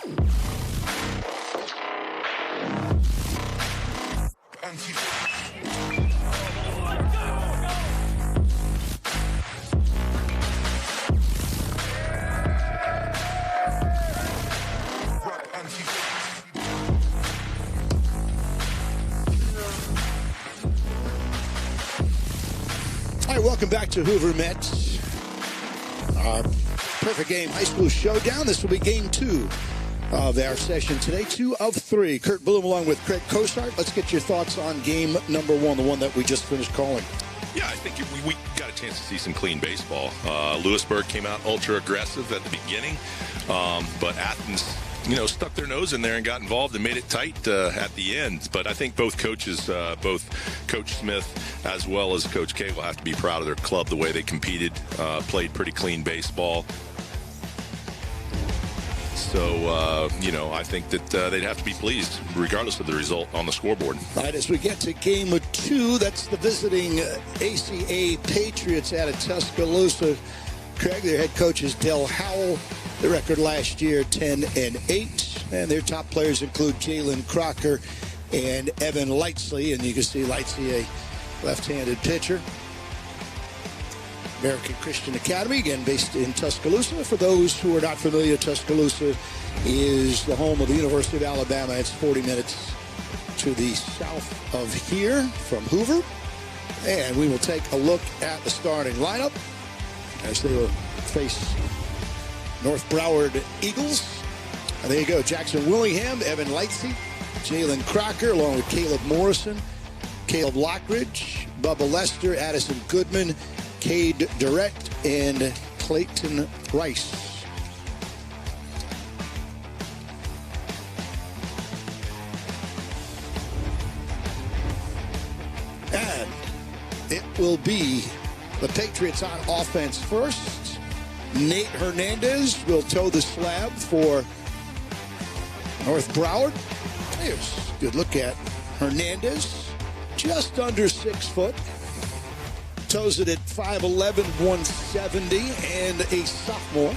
All right, welcome back to Hoover Mets. Our perfect game high school showdown. This will be game 2 of our session today. 2 of 3. Kurt Bloom along with Craig Cosart. Let's get your thoughts on game number 1, the one that we just finished calling. Yeah, I think we got a chance to see some clean baseball. Lewisburg came out ultra aggressive at the beginning, but Athens, stuck their nose in there and got involved and made it tight at the end. But I think both coaches, both Coach Smith as well as Coach K, will have to be proud of their club, the way they competed, played pretty clean baseball. So, I think that they'd have to be pleased, regardless of the result on the scoreboard. All right, as we get to game 2, that's the visiting ACA Patriots out of Tuscaloosa. Craig, their head coach is Del Howell. The record last year, 10-8. And their top players include Jalen Crocker and Evan Lightsley. And you can see Lightsley, a left-handed pitcher. American Christian Academy, again based in Tuscaloosa. For those who are not familiar, Tuscaloosa is the home of the University of Alabama. It's 40 minutes to the south of here from Hoover. And we will take a look at the starting lineup as they will face North Broward Eagles. And there you go, Jackson Willingham, Evan Lightsey, Jalen Crocker, along with Caleb Morrison, Caleb Lockridge, Bubba Lester, Addison Goodman, Cade Durrett, and Clayton Rice. And it will be the Patriots on offense first. Nate Hernandez will toe the slab for North Broward. Here's a good look at Hernandez. Just under 6 foot. Toes it at 5'11", 170, and a sophomore.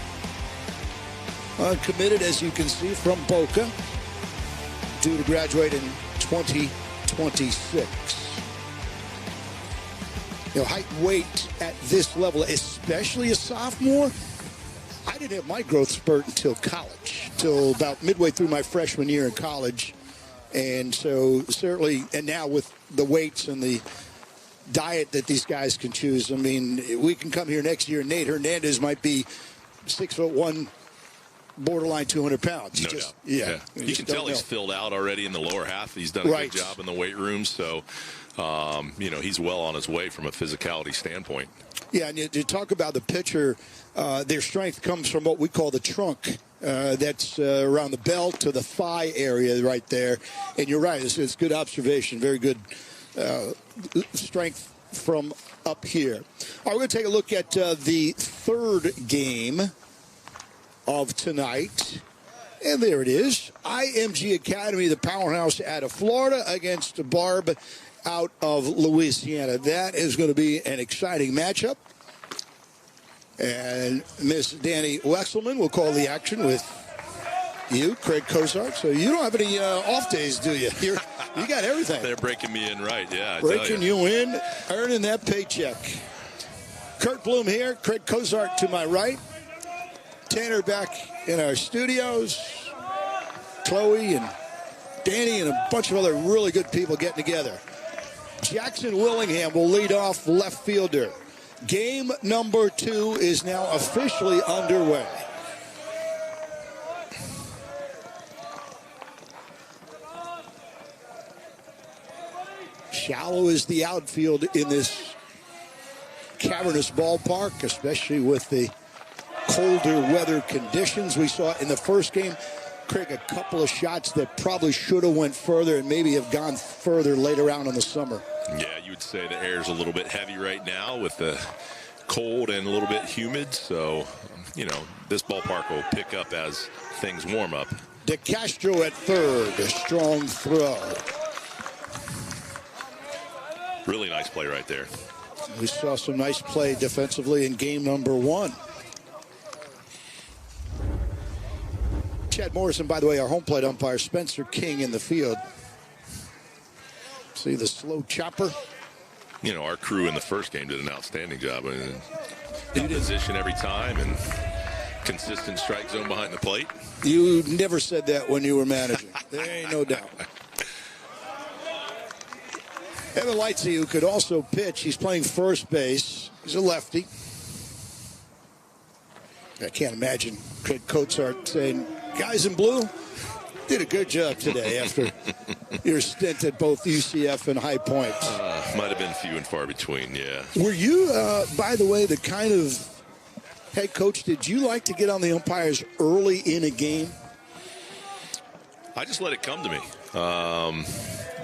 Committed, as you can see, from Boca. Due to graduate in 2026. Height and weight at this level, especially a sophomore. I didn't have my growth spurt until college, till about midway through my freshman year in college. And so certainly, and now with the weights and the diet that these guys can choose, I mean, we can come here next year and Nate Hernandez might be 6'1", borderline 200 pounds. No doubt. Yeah. You can tell he's filled out already in the lower half. He's done a good job in the weight room. So, he's well on his way from a physicality standpoint. Yeah, and you talk about the pitcher, their strength comes from what we call the trunk. That's around the belt to the thigh area right there. And you're right, it's good observation, very good strength from up here. All right, we're going to take a look at the third game of tonight. And there it is. IMG Academy, the powerhouse out of Florida, against Barb out of Louisiana. That is going to be an exciting matchup. And Miss Danny Wexelman will call the action with you, Craig Cosart. So you don't have any off days, do you? You got everything. They're breaking me in right, yeah. Breaking you in, earning that paycheck. Kurt Bloom here, Craig Cosart to my right. Tanner back in our studios. Chloe and Danny and a bunch of other really good people getting together. Jackson Willingham will lead off, left fielder. Game number 2 is now officially underway. Shallow is the outfield in this cavernous ballpark, especially with the colder weather conditions we saw in the first game. Craig, a couple of shots that probably should have went further and maybe have gone further later on in the summer. Yeah, you would say the air's a little bit heavy right now with the cold and a little bit humid. So, this ballpark will pick up as things warm up. DeCastro at third, a strong throw. Really nice play right there. We saw some nice play defensively in game number 1. Chad Morrison, by the way, our home plate umpire, Spencer King in the field. See the slow chopper. You know, our crew in the first game did an outstanding job. I mean, in position every time and consistent strike zone behind the plate. You never said that when you were managing. There ain't no doubt. Evan Lightsey, who could also pitch, he's playing first base. He's a lefty. I can't imagine Coach Art saying, guys in blue, did a good job today after your stint at both UCF and High Point. Might have been few and far between, yeah. Were you, by the way, the kind of head coach, did you like to get on the umpires early in a game? I just let it come to me.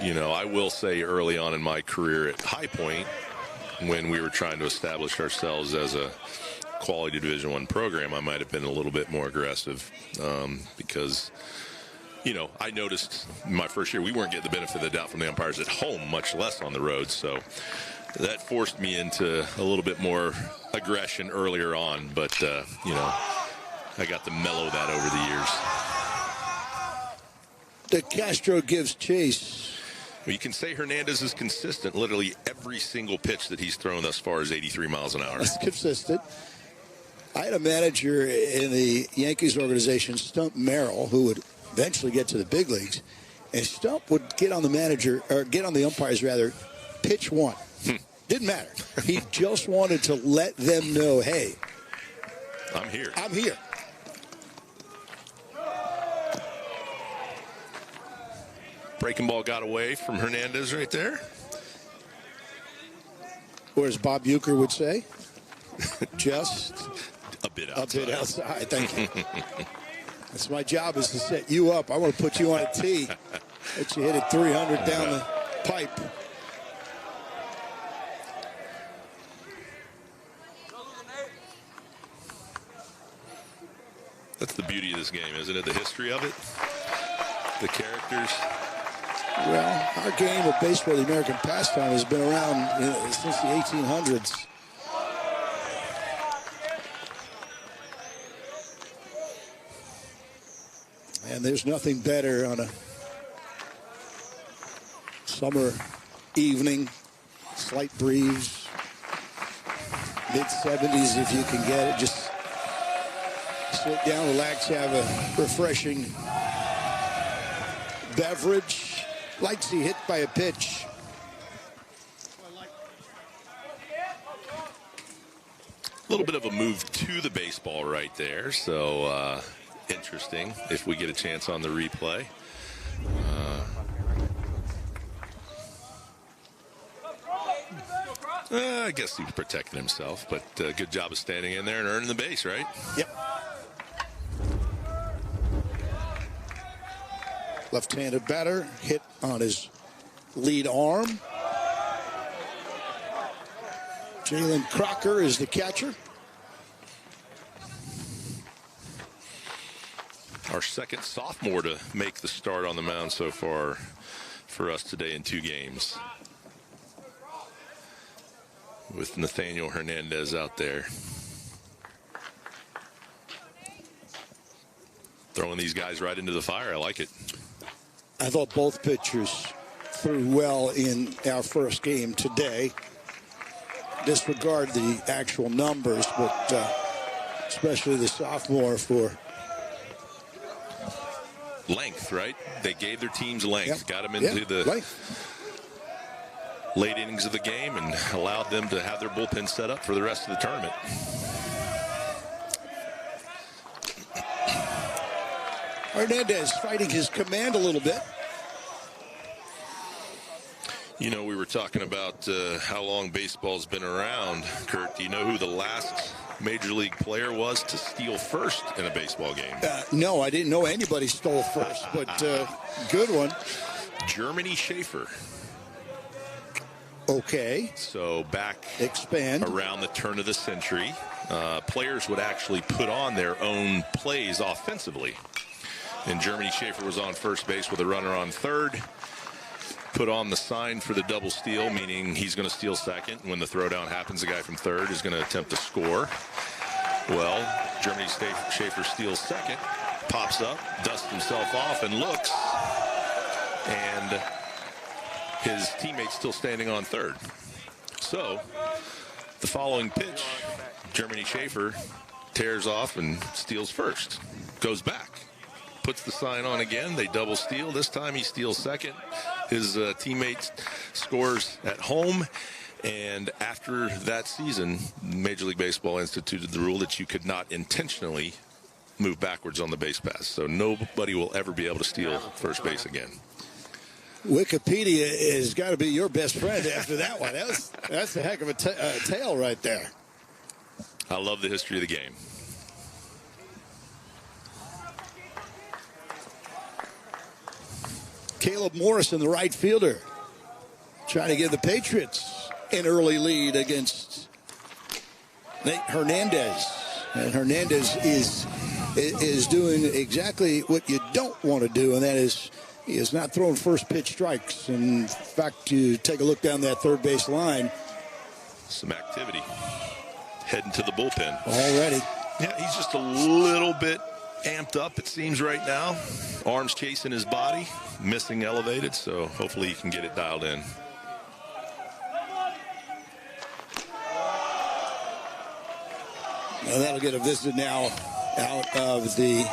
You know, I will say early on in my career at High Point, when we were trying to establish ourselves as a quality Division I program, I might have been a little bit more aggressive because, you know, I noticed my first year we weren't getting the benefit of the doubt from the umpires at home, much less on the road. So that forced me into a little bit more aggression earlier on. But, you know, I got to mellow that over the years. De Castro gives chase. Well, you can say Hernandez is consistent. Literally every single pitch that he's thrown thus far is 83 miles an hour. That's consistent. I had a manager in the Yankees organization, Stump Merrill, who would eventually get to the big leagues. And Stump would get on the umpires, pitch one. Didn't matter. He just wanted to let them know, hey, I'm here. I'm here. Breaking ball got away from Hernandez right there. Or as Bob Uecker would say, just a bit outside. Thank you. That's my job, is to set you up. I want to put you on a tee. Let you hit it 300 down the pipe. That's the beauty of this game, isn't it? The history of it, the characters. Well, our game of baseball, the American pastime, has been around since the 1800s. And there's nothing better on a summer evening, slight breeze, mid-70s if you can get it. Just sit down, relax, have a refreshing beverage. Lightsey hit by a pitch. A little bit of a move to the baseball right there. So interesting if we get a chance on the replay. I guess he was protecting himself, but good job of standing in there and earning the base, right? Yep. Left-handed batter hit on his lead arm. Jalen Crocker is the catcher. Our second sophomore to make the start on the mound so far for us today in 2 games. With Nathaniel Hernandez out there. Throwing these guys right into the fire. I like it. I thought both pitchers threw well in our first game today. Disregard the actual numbers, but especially the sophomore for length, right? They gave their teams length, yep. Got them into the length. Late innings of the game and allowed them to have their bullpen set up for the rest of the tournament. Hernandez fighting his command a little bit. You know, we were talking about how long baseball's been around. Kurt, do you know who the last major league player was to steal first in a baseball game? No, I didn't know anybody stole first, but good one. Germany Schaefer. Okay. So back expand around the turn of the century, players would actually put on their own plays offensively. And Germany Schaefer was on first base with a runner on third. Put on the sign for the double steal, meaning he's going to steal second. When the throwdown happens, the guy from third is going to attempt to score. Well, Germany Schaefer steals second, pops up, dusts himself off, and looks. And his teammate's still standing on third. So the following pitch, Germany Schaefer tears off and steals first. Goes back. Puts the sign on again. They double steal. This time he steals second. His teammate scores at home. And after that season, Major League Baseball instituted the rule that you could not intentionally move backwards on the base pass. So nobody will ever be able to steal first base again. Wikipedia has got to be your best friend after that one. That's a heck of a tale right there. I love the history of the game. Caleb Morrison, the right fielder, trying to give the Patriots an early lead against Nate Hernandez. And Hernandez is doing exactly what you don't want to do, and that is he is not throwing first pitch strikes. In fact, you take a look down that third base line. Some activity. Heading to the bullpen. Already. Yeah, he's just a little bit amped up, it seems, right now. Arms chasing his body, missing elevated, so hopefully he can get it dialed in. Well, that'll get a visit now out of the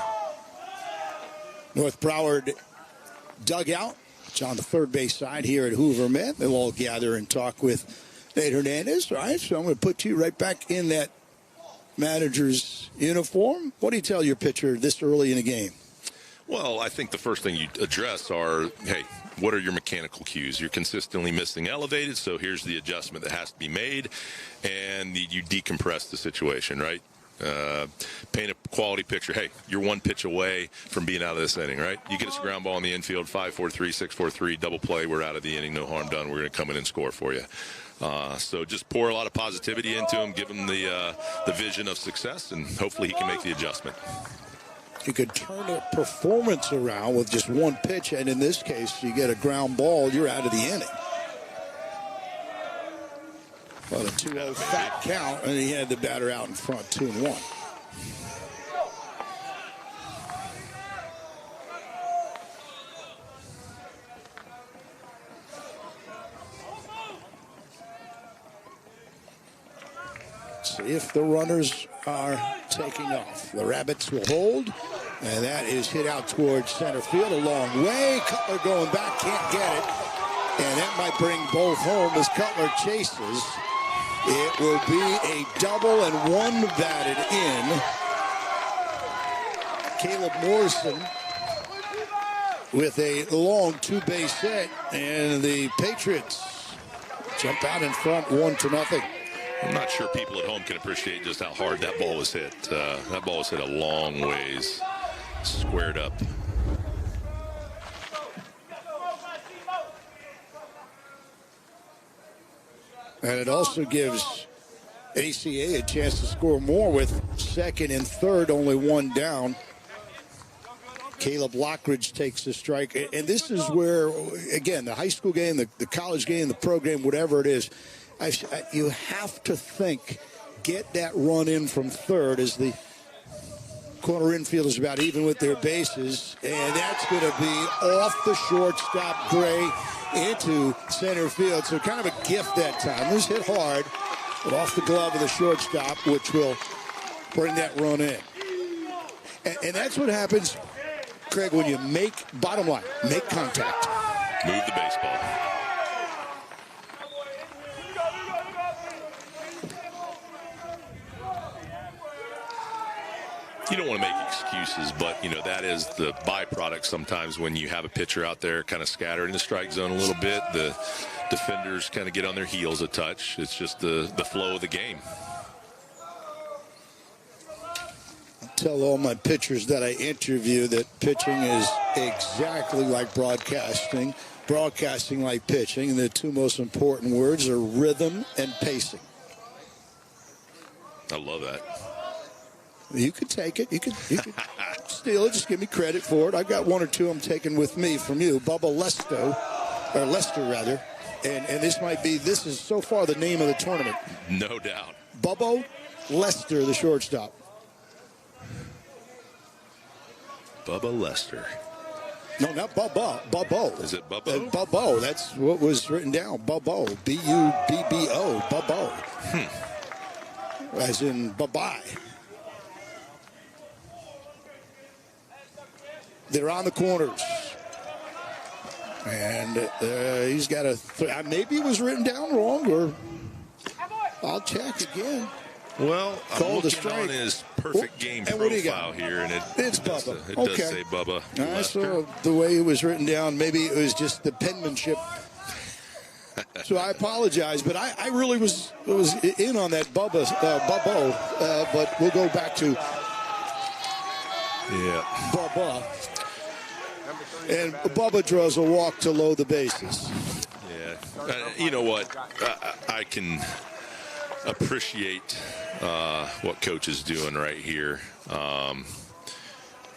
North Broward dugout. It's on the third base side here at Hoover, man. They'll all gather and talk with Nate Hernandez. All right, so I'm going to put you right back in that manager's uniform. What do you tell your pitcher this early in the game? Well, I think the first thing you address are, hey, what are your mechanical cues? You're consistently missing elevated, so here's the adjustment that has to be made, and you decompress the situation, right? Paint a quality picture. Hey, you're one pitch away from being out of this inning, right? You get us a ground ball in the infield, 5-4-3, 6-4-3, double play, we're out of the inning, no harm done. We're going to come in and score for you. So just pour a lot of positivity into him, give him the vision of success, and hopefully he can make the adjustment. You could turn a performance around with just one pitch, and in this case, you get a ground ball, you're out of the inning. Well, a 2-0 fat count, and he had the batter out in front, 2-1. See if the runners are taking off. The Rabbits will hold, and that is hit out towards center field a long way. Cutler going back, can't get it, and that might bring both home as Cutler chases. It will be a double and one batted in. Caleb Morrison with a long two-base hit, and the Patriots jump out in front 1-0. I'm not sure people at home can appreciate just how hard that ball was hit. That ball was hit a long ways, squared up. And it also gives ACA a chance to score more with second and third, only one down. Caleb Lockridge takes the strike. And this is where, again, the high school game, the college game, the pro game, whatever it is, you have to think, get that run in from third as the corner infield is about even with their bases. And that's going to be off the shortstop, Gray, into center field. So kind of a gift that time. It was hit hard, but off the glove of the shortstop, which will bring that run in. And that's what happens, Craig, when you make, bottom line, make contact. Move the baseball. You don't want to make excuses, but, you know, that is the byproduct sometimes when you have a pitcher out there kind of scattered in the strike zone a little bit. The defenders kind of get on their heels a touch. It's just the flow of the game. I tell all my pitchers that I interview that pitching is exactly like broadcasting like pitching, and the two most important words are rhythm and pacing. I love that. You could take it. You could steal it. Just give me credit for it. I've got one or two I'm taking with me from you. Bubba Lester, rather. And this is so far the name of the tournament. No doubt. Bubba Lester, the shortstop. Bubba Lester. No, not Bubba. Bubbo. Is it Bubbo? Bubbo. That's what was written down. Bubbo. B-U-B-B-O. Bubbo. As in bye-bye. They're on the corners. And he's got maybe it was written down wrong, or I'll check again. Well, I'm Called looking on his perfect game profile here, and it's Bubba. It does say Bubba I Lester. saw the way it was written down. Maybe it was just the penmanship. So I apologize, but I really was in on that Bubbo. But we'll go back to Bubba. And Bubba draws a walk to load the bases. Yeah. You know what? I can appreciate what Coach is doing right here.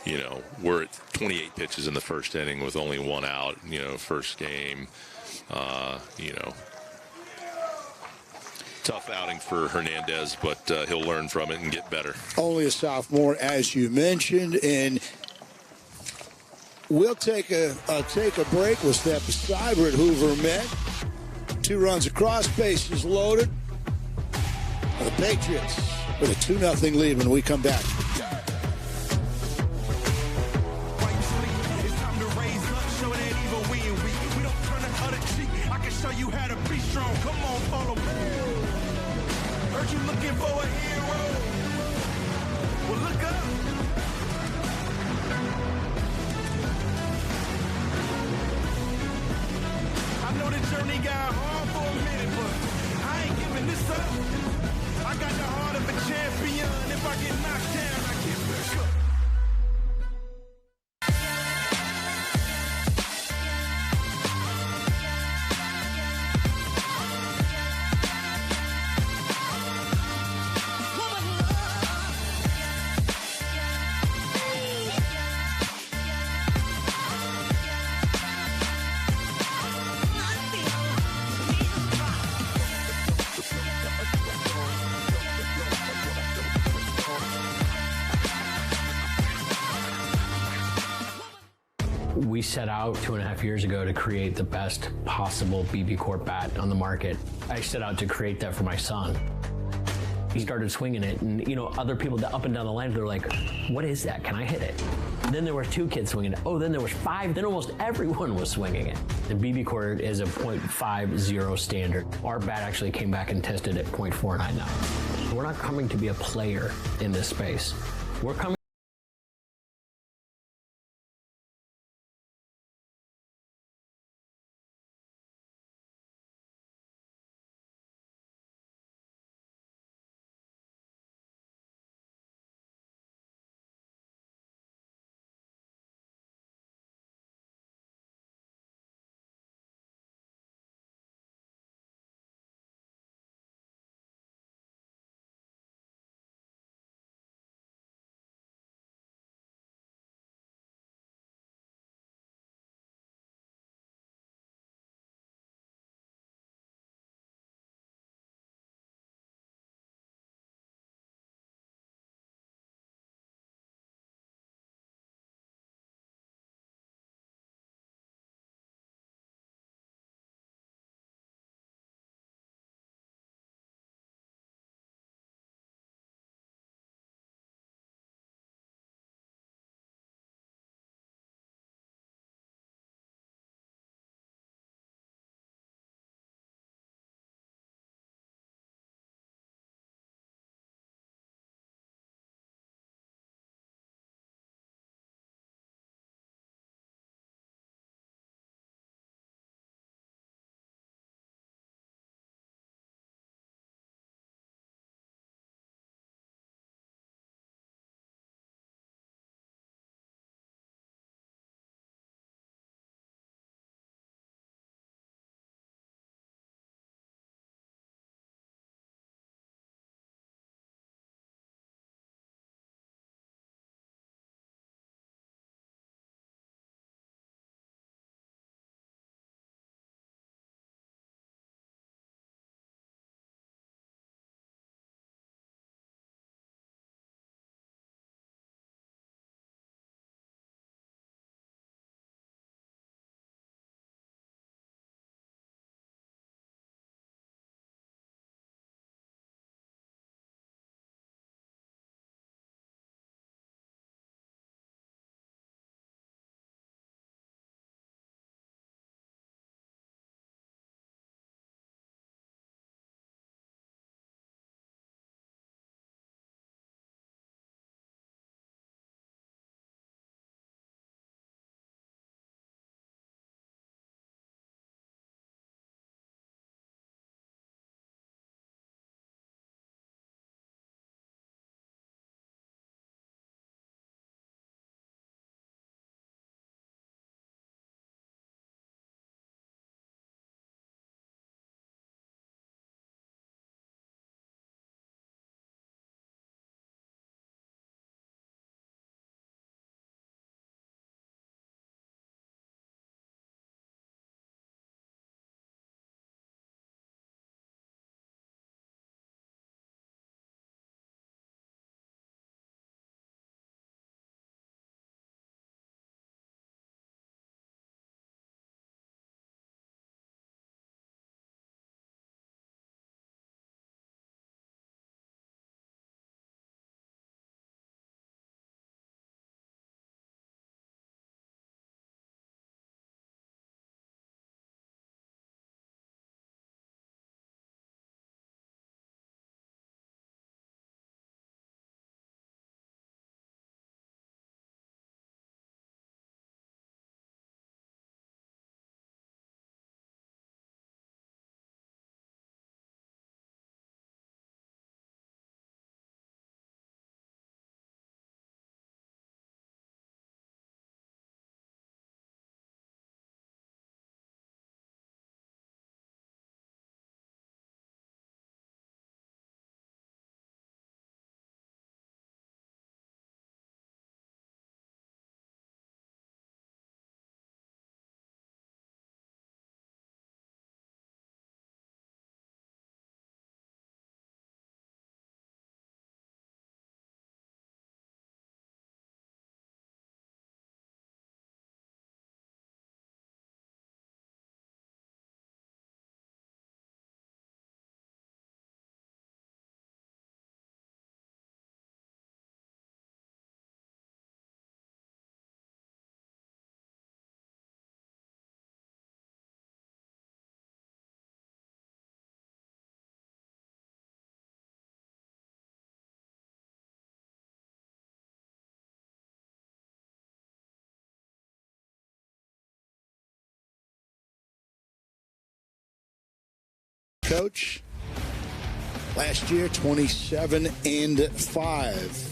You know, we're at 28 pitches in the first inning with only one out, you know, first game. You know, tough outing for Hernandez, but he'll learn from it and get better. Only a sophomore, as you mentioned, and we'll take a break. We'll step aside. We're at Hoover Met. 2 runs across, bases loaded. The Patriots with a 2-0 lead when we come back. You had to be strong. Come on, follow me. Heard you looking for a hero. Well, look up. I know the journey got hard for a minute, but I ain't giving this up. I got the heart of a champion. If I get knocked down, I get back up. We set out 2.5 years ago to create the best possible BB Corp bat on the market. I set out to create that for my son. He started swinging it, and you know, other people up and down the line, they're like, what is that? Can I hit it? Then there were 2 kids swinging it. Oh, then there was 5. Then almost everyone was swinging it. The BB Corp is a .50 standard. Our bat actually came back and tested at .49 now. We're not coming to be a player in this space. We're coming coach. Last year, 27-5.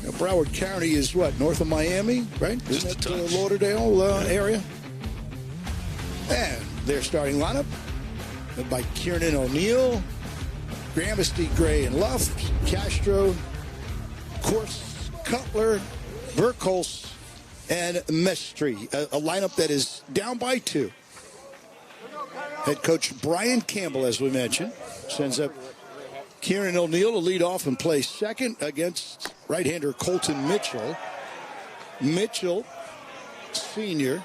Now, Broward County is what, north of Miami, right? Isn't that the Lauderdale area? And their starting lineup by Kieran O'Neill, Gramsty, Gray, and Luft, Castro, Course, Cutler, Burkholz, and Mestry. A lineup that is down by 2. Head coach Brian Campbell, as we mentioned, sends up Kieran O'Neill to lead off and play second against right-hander Colton Mitchell. Mitchell, senior,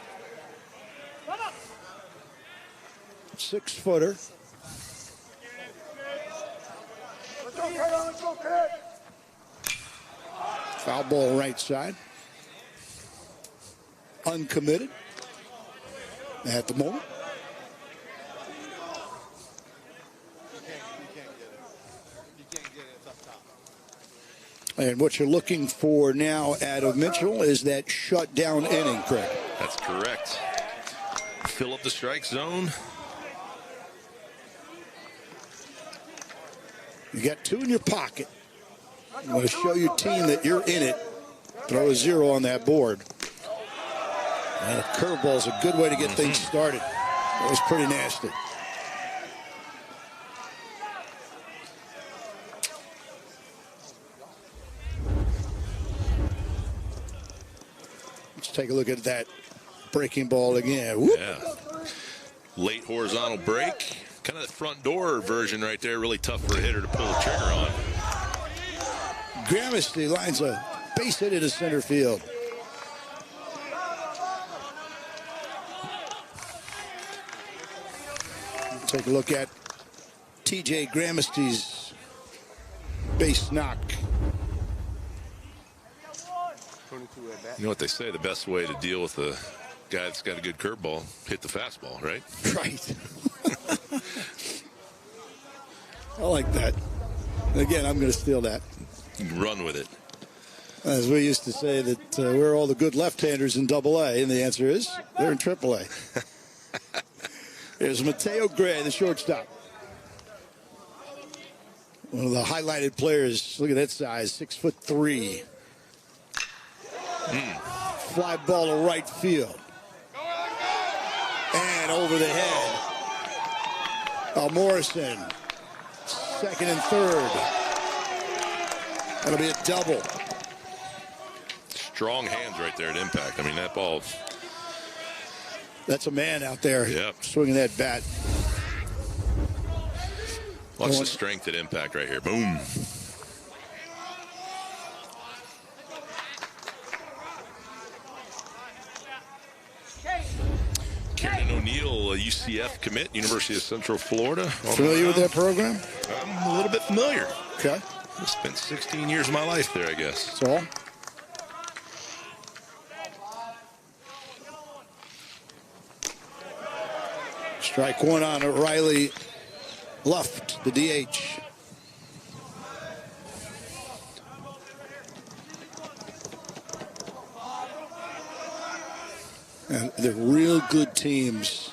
6-footer. Foul ball right side. Uncommitted at the moment. And what you're looking for now out of Mitchell is that shutdown inning, Craig. That's correct. Fill up the strike zone. You got 2 in your pocket. You want to show your team that you're in it. Throw a 0 on that board. And a curveball is a good way to get things started. That was pretty nasty. Let's take a look at that breaking ball again. Whoop. Yeah. Late horizontal break. Kind of the front door version right there. Really tough for a hitter to pull the trigger on. Gramsty lines a base hit into center field. Take a look at T.J. Gramsty's base knock. You know what they say, the best way to deal with a guy that's got a good curveball, hit the fastball, right? Right. I like that. Again, I'm going to steal that. Run with it. As we used to say that where are all the good left-handers in AA? And the answer is they're in AAA. Here's Mateo Gray, the shortstop. One of the highlighted players. Look at that size, 6'3". Fly ball to right field. And over the head. Morrison, second and third. That'll be a double. Strong hands right there at impact. I mean, that ball. That's a man out there swinging that bat. Watch the strength at impact right here. Boom. Kieran O'Neill, a UCF commit, University of Central Florida. Familiar with that program? I'm a little bit familiar. Okay. I spent 16 years of my life there, I guess. That's all. Strike one on Riley Luft, the DH. And they're real good teams.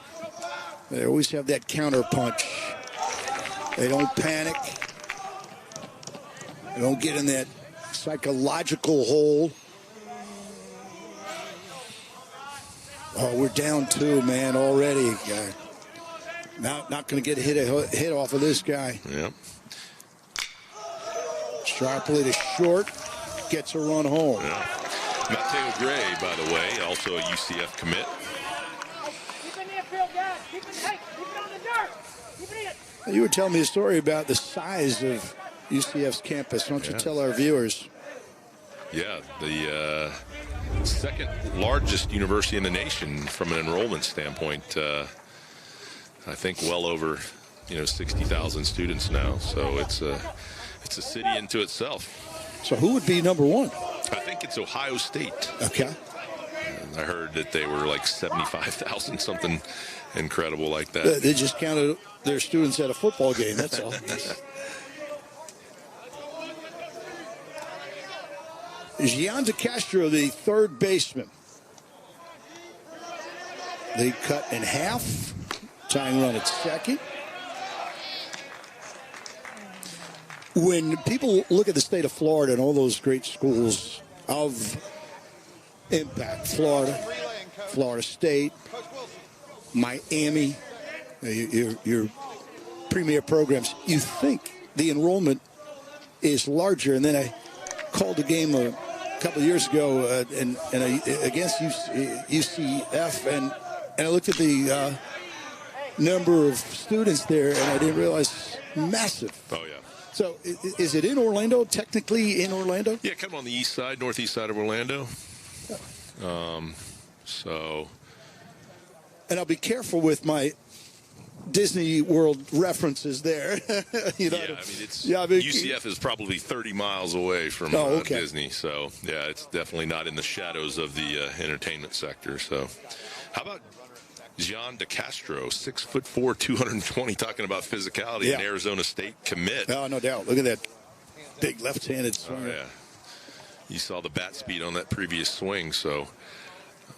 They always have that counter punch. They don't panic. They don't get in that psychological hole. Oh, we're down 2, man, already. Not going to get a hit off of this guy. Yep. Sharply to short. Gets a run home. Yeah. Mateo Gray, by the way, also a UCF commit. Keep it in the field, guys. Keep it on the dirt. Keep it in. You were telling me a story about the size of UCF's campus. Why don't you tell our viewers? Yeah, the second largest university in the nation from an enrollment standpoint. I think well over 60,000 students now. So it's a city into itself. So who would be number 1? I think it's Ohio State. Okay. I heard that they were like 75,000, something incredible like that. They just counted their students at a football game, that's all. Gian De Castro, the third baseman. They cut in half. Tying run at second. when people look at the state of Florida and all those great schools of impact, Florida State, Miami, your premier programs, you think the enrollment is larger. And then I called a game a couple of years ago against UCF, and I looked at the number of students there, and I didn't realize massive. Oh, yeah. So is it in Orlando, technically in Orlando? Yeah, kind of on the east side, northeast side of Orlando. And I'll be careful with my Disney World references there. UCF is probably 30 miles away from Disney, so yeah, it's definitely not in the shadows of the entertainment sector. So, how about Gian DeCastro, 6'4", 220, talking about physicality, an Arizona State commit. Oh, no doubt. Look at that big left-handed swing. Oh, yeah. You saw the bat speed on that previous swing, so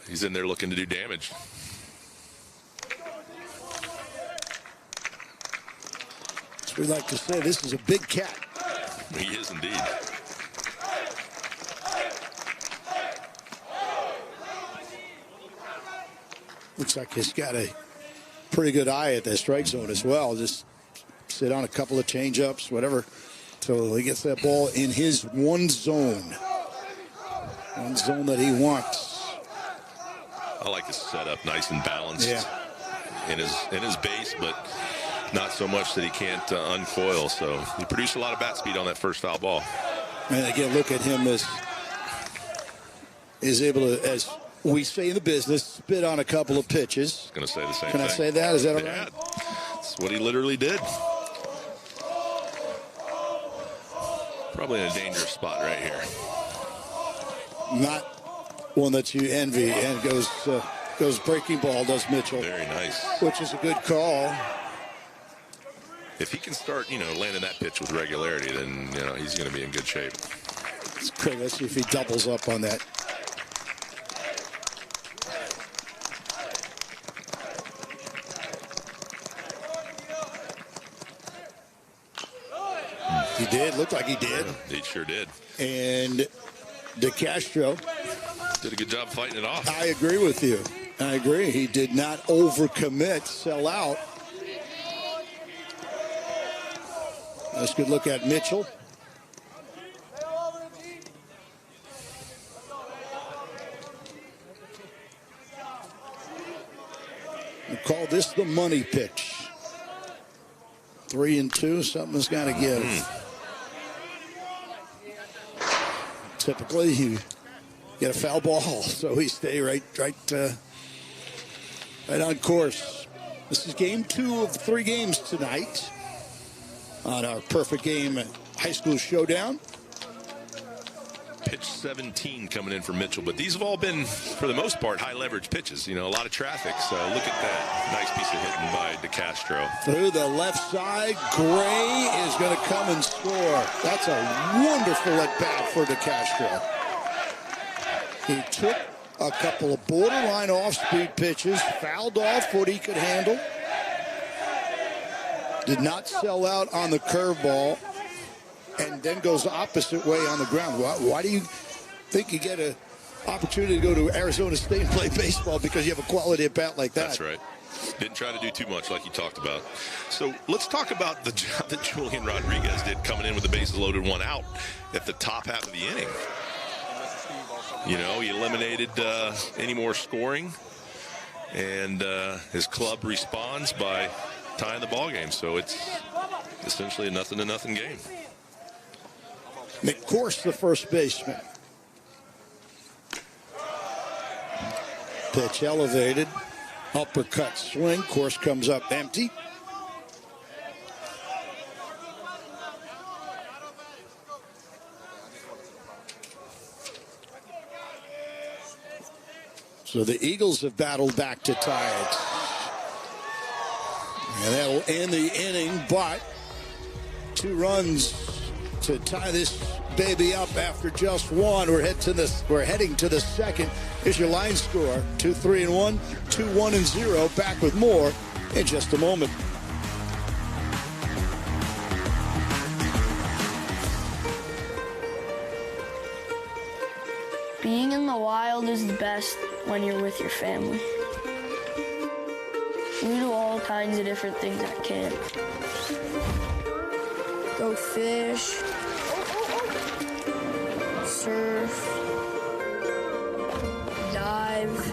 he's in there looking to do damage. As we like to say, this is a big cat. He is indeed. Looks like he's got a pretty good eye at the strike zone as well. Just sit on a couple of change-ups, whatever, till he gets that ball in his one zone. One zone that he wants. I like his setup, nice and balanced in his base, but not so much that he can't uncoil. So he produced a lot of bat speed on that first foul ball. And again, look at him as is able to, as we say in the business, spit on a couple of pitches. Going to say the same thing. Can I say that? Is that all right? That's what he literally did. Probably in a dangerous spot right here. Not one that you envy, and goes breaking ball, does Mitchell. Very nice. Which is a good call. If he can start, landing that pitch with regularity, then, he's going to be in good shape. Craig, let's see if he doubles up on that. He did. Looked like he did. Yeah, he sure did. And DeCastro did a good job fighting it off. I agree with you. I agree. He did not overcommit, sell out. Let's good look at Mitchell. We call this the money pitch. 3-2, something's got to give. Typically, you get a foul ball, so we stay right on course. This is game 2 of 3 games tonight on our Perfect Game High School Showdown. Pitch 17 coming in for Mitchell, but these have all been, for the most part, high leverage pitches. A lot of traffic, so look at that. Nice piece of hitting by DeCastro. Through the left side, Gray is going to come and score. That's a wonderful at-bat for DeCastro. He took a couple of borderline off-speed pitches, fouled off what he could handle. Did not sell out on the curveball, and then goes the opposite way on the ground. Why do you think you get an opportunity to go to Arizona State and play baseball? Because you have a quality at bat like that. That's right. Didn't try to do too much like you talked about. So let's talk about the job that Julian Rodriguez did coming in with the bases loaded, 1 out at the top half of the inning. He eliminated any more scoring, and his club responds by tying the ball game. So it's essentially a 0-0 game. McCourse, the first baseman. Pitch elevated. Uppercut swing. Course comes up empty. So the Eagles have battled back to tie it. And that'll end the inning, but 2 runs to tie this baby up after just 1. We're heading to the second. Here's your line score: 2-3-1, 2-1-0. Back with more in just a moment. world is the best when you're with your family. We do all kinds of different things at camp. Go fish, surf, dive.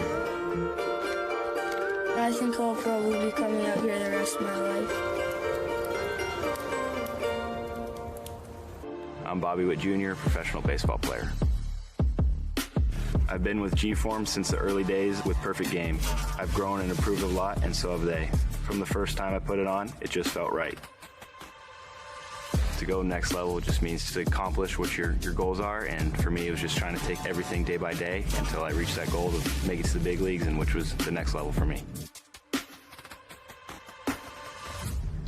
I think I'll probably be coming out here the rest of my life. I'm Bobby Witt Jr., professional baseball player. I've been with G-Form since the early days with Perfect Game. I've grown and improved a lot, and so have they. From the first time I put it on, it just felt right. To go next level just means to accomplish what your goals are, and for me it was just trying to take everything day by day until I reached that goal to make it to the big leagues, and which was the next level for me.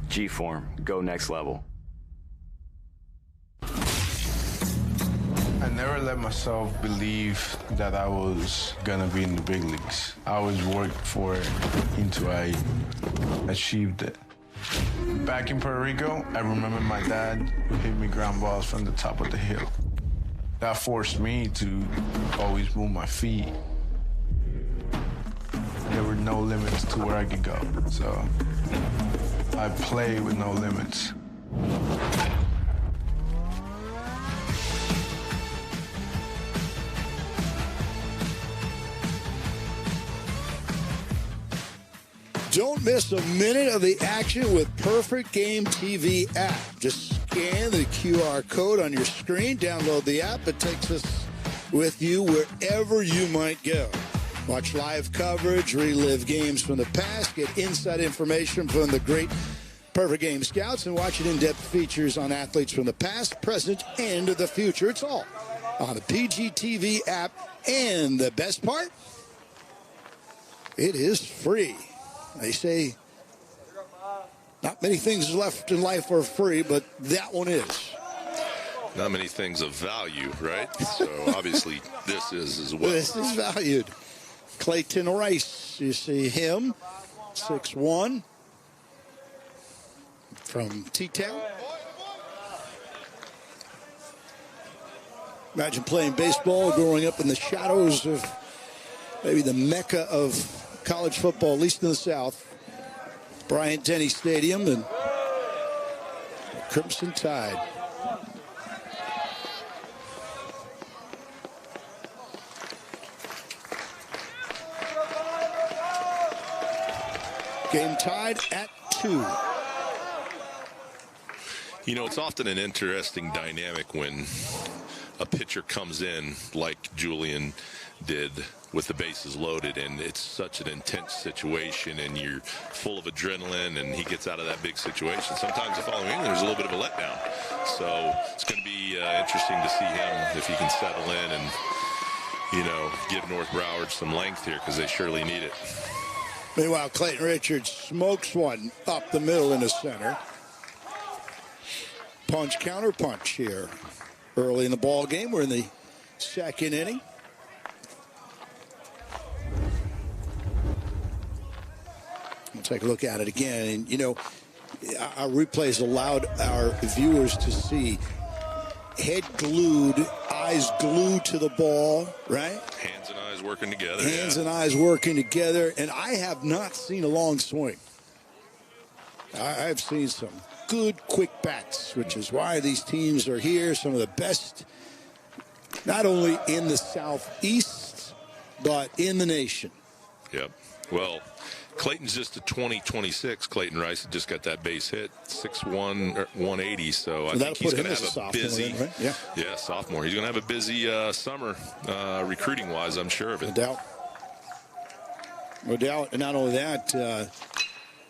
G-Form, go next level. I never let myself believe that I was gonna be in the big leagues. I always worked for it until I achieved it. Back in Puerto Rico, I remember my dad would hit me ground balls from the top of the hill. That forced me to always move my feet. There were no limits to where I could go, so I play with no limits. Don't miss a minute of the action with Perfect Game TV app. Just scan the QR code on your screen, download the app. It takes us with you wherever you might go. Watch live coverage, relive games from the past, get inside information from the great Perfect Game scouts, and watch in-depth features on athletes from the past, present, and the future. It's all on the PGTV app. And the best part, it is free. They say not many things left in life are free, but that one is. Not many things of value, right? So obviously this is as well. This is valued. Clayton Rice, you see him, 6'1", from T-Town. Imagine playing baseball, growing up in the shadows of maybe the mecca of college football, at least in the South. Bryant-Denny Stadium and Crimson Tide. Game tied at 2. You know, it's often an interesting dynamic when a pitcher comes in like Julian did with the bases loaded, and it's such an intense situation and you're full of adrenaline, and he gets out of that big situation. Sometimes the following inning there's a little bit of a letdown. So it's going to be interesting to see him if he can settle in and, you know, give North Broward some length here, because they surely need it. Meanwhile, Clayton Richards smokes one up the middle in the center. Punch, counter punch here early in the ball game. We're in the second inning. We'll take a look at it again. And, you know, our replays allowed our viewers to see head glued, eyes glued to the ball, right? Hands and eyes working together. Hands and eyes working together. And I have not seen a long swing. I've seen some good, quick bats, which is why these teams are here. Some of the best, not only in the Southeast, but in the nation. Yep. Well, Clayton's just a 20-26. Clayton Rice just got that base hit, 6'1", 180. So I think he's going to have a busy, right? yeah, sophomore. He's going to have a busy summer recruiting-wise, I'm sure of it. No doubt. No doubt. And not only that,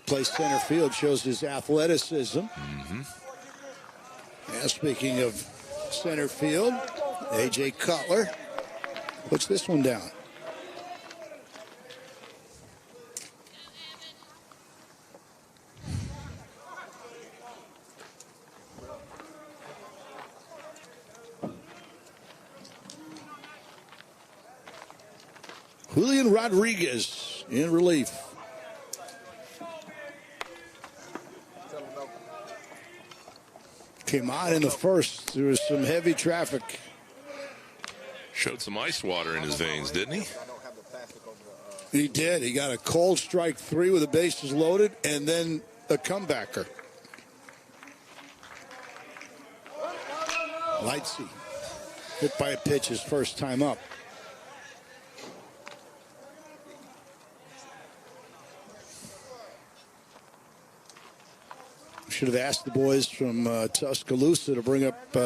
plays center field, shows his athleticism. Mm-hmm. Yeah, speaking of center field, A.J. Cutler puts this one down. Julian Rodriguez in relief. Came on in the first. There was some heavy traffic. Showed some ice water in his veins, didn't he? He did. He got a cold strike 3 with the bases loaded, and then a comebacker. Lightsey hit by a pitch his first time up. Should have asked the boys from Tuscaloosa to bring up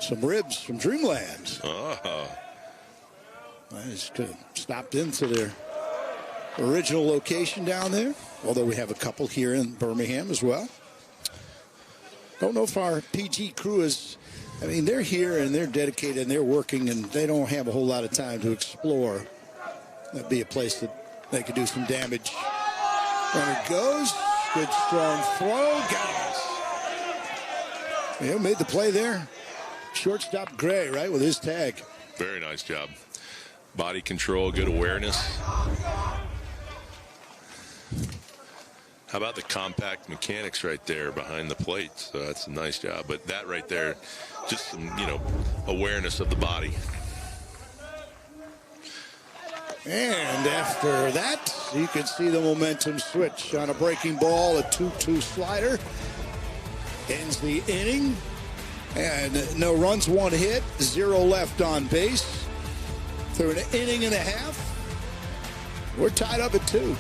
some ribs from Dreamland. Oh. I just could have stopped into their original location down there, although we have a couple here in Birmingham as well. Don't know if our PG crew is, I mean, they're here and they're dedicated and they're working and they don't have a whole lot of time to explore. That'd be a place that they could do some damage. Runner goes. Good strong throw. Got it. Yeah, made the play there. Shortstop Gray, right, with his tag. Very nice job. Body control, good awareness. How about the compact mechanics right there behind the plate? So that's a nice job. But that right there, just some, awareness of the body. And after that, you can see the momentum switch on a breaking ball, a 2-2 slider. Ends the inning. And no runs, 1 hit, 0 left on base. Through an inning and a half, we're tied up at 2.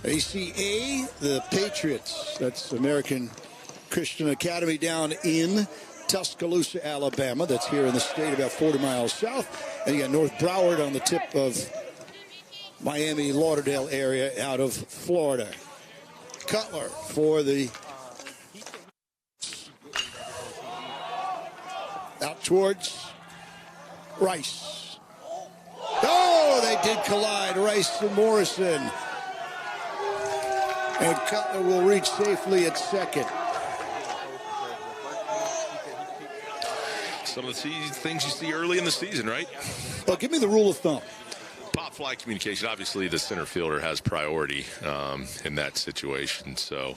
ACA, the Patriots. That's American Christian Academy down in Tuscaloosa, Alabama. That's here in the state, about 40 miles south. And you got North Broward on the tip of Miami, Lauderdale area out of Florida. Cutler for the out towards Rice. Oh, they did collide, Rice and Morrison. And Cutler will reach safely at second. Some of the things you see early in the season, right? Well, give me the rule of thumb. Pop fly communication. Obviously, the center fielder has priority in that situation. So,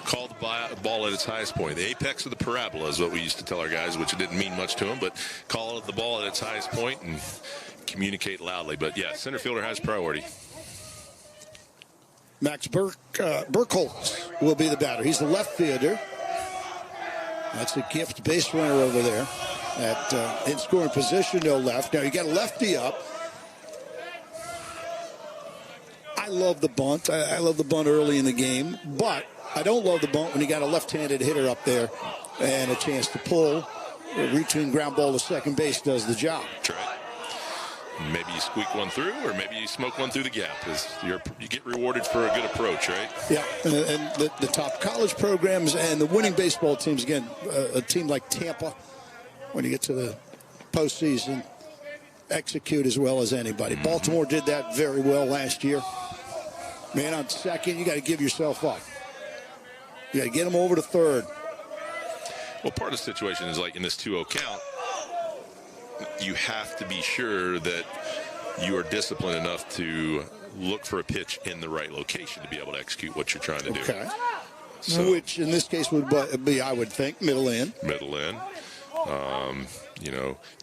call the ball at its highest point. The apex of the parabola is what we used to tell our guys, which it didn't mean much to them. But call the ball at its highest point and communicate loudly. But, yeah, center fielder has priority. Max Burkholz will be the batter. He's the left fielder. That's a gift base runner over there at in scoring position, no left. Now you got a lefty up. I love the bunt. I love the bunt early in the game, but I don't love the bunt when you got a left-handed hitter up there and a chance to pull. Reaching ground ball to second base does the job. That's right. Maybe you squeak one through, or maybe you smoke one through the gap. You get rewarded for a good approach, right? Yeah, and the top college programs and the winning baseball teams, again, a team like Tampa, when you get to the postseason, execute as well as anybody. Baltimore did that very well last year. Man on second, you got to give yourself up. You got to get them over to third. Well, part of the situation is like in this 2-0 count, you have to be sure that you are disciplined enough to look for a pitch in the right location to be able to execute what you're trying to do. Okay. So, which in this case would be, I would think, middle in. Middle in.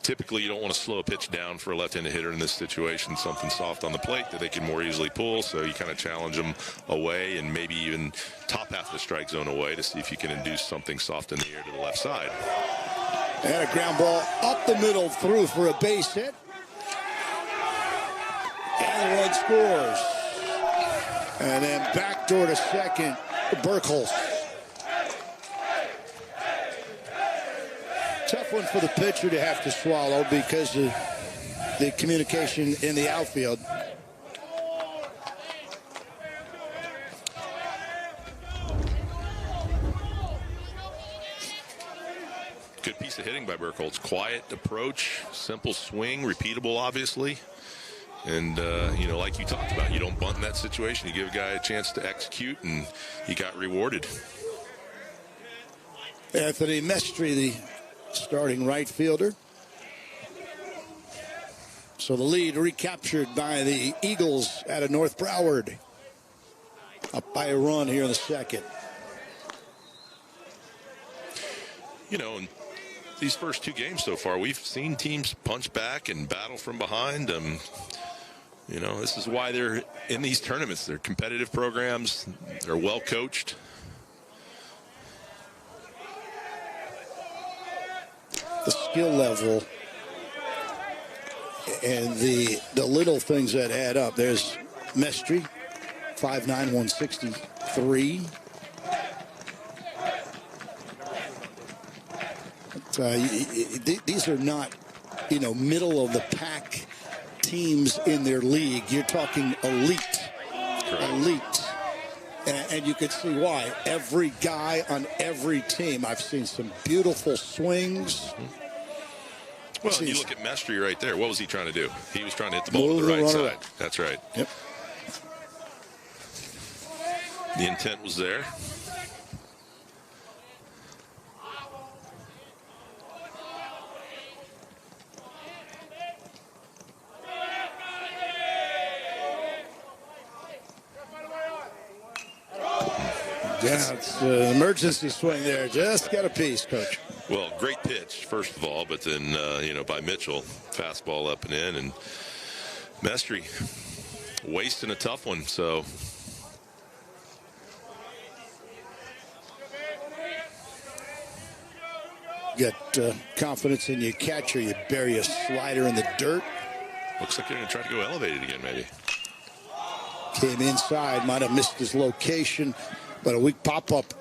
Typically you don't want to slow a pitch down for a left-handed hitter in this situation, something soft on the plate that they can more easily pull, so you kind of challenge them away and maybe even top half of the strike zone away to see if you can induce something soft in the air to the left side. And a ground ball up the middle through for a base hit. And the run scores. And then backdoor to second, Burkholz. Tough one for the pitcher to have to swallow because of the communication in the outfield. Good piece of hitting by Burkholz. Quiet approach, simple swing, repeatable, obviously. And, like you talked about, you don't bunt in that situation. You give a guy a chance to execute, and he got rewarded. Anthony Mestri, the starting right fielder. So the lead recaptured by the Eagles out of North Broward. Up by a run here in the second. In these first two games so far, we've seen teams punch back and battle from behind. This is why they're in these tournaments. They're competitive programs. They're well coached. The skill level and the little things that add up. There's Mestri, 5'9", 163. These are not, middle of the pack teams in their league. You're talking elite. Correct. Elite. And you can see why. Every guy on every team. I've seen some beautiful swings. Well, you look at Mestri right there. What was he trying to do? He was trying to hit the ball to the right side. That's right. Yep. The intent was there. Yeah, it's an emergency swing there. Just got a piece, Coach. Well, great pitch, first of all, but then, by Mitchell, fastball up and in, and Mestri wasting a tough one, so. You got confidence in your catcher. You bury a slider in the dirt. Looks like they're going to try to go elevated again, maybe. Came inside, might have missed his location, but a weak pop-up.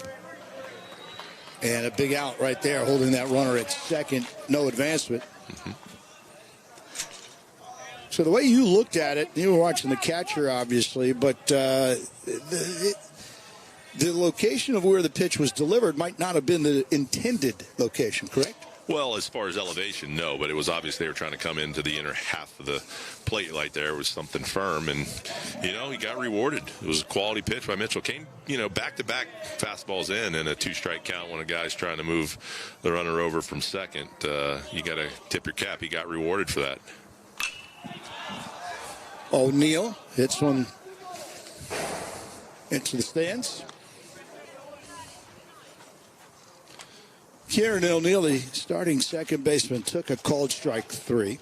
And a big out right there, holding that runner at second. No advancement. Mm-hmm. So the way you looked at it, you were watching the catcher, obviously, but the location of where the pitch was delivered might not have been the intended location, correct? Well, as far as elevation, no, but it was obvious they were trying to come into the inner half of the plate right there. It was something firm, and, he got rewarded. It was a quality pitch by Mitchell. Came, back-to-back fastballs in and a two-strike count when a guy's trying to move the runner over from second. You got to tip your cap. He got rewarded for that. O'Neill hits one into the stands. Kieran O'Neill, the starting second baseman, took a called strike 3.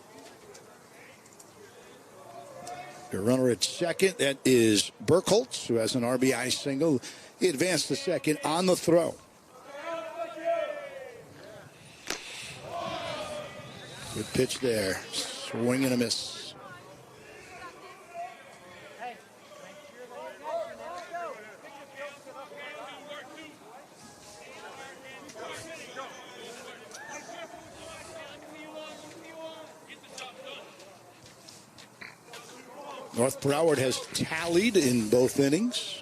Your runner at second, that is Burkholz, who has an RBI single. He advanced to second on the throw. Good pitch there. Swing and a miss. North Broward has tallied in both innings.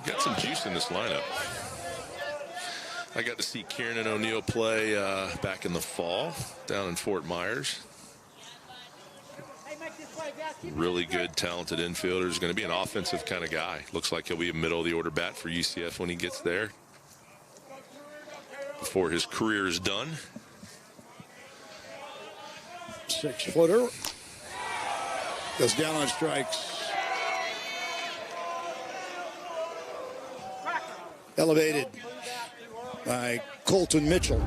Got some juice in this lineup. I got to see Kieran O'Neill play back in the fall down in Fort Myers. Really good, talented infielder. He's going to be an offensive kind of guy. Looks like he'll be a middle of the order bat for UCF when he gets there before his career is done. 6-footer goes down on strikes. Elevated by Colton Mitchell.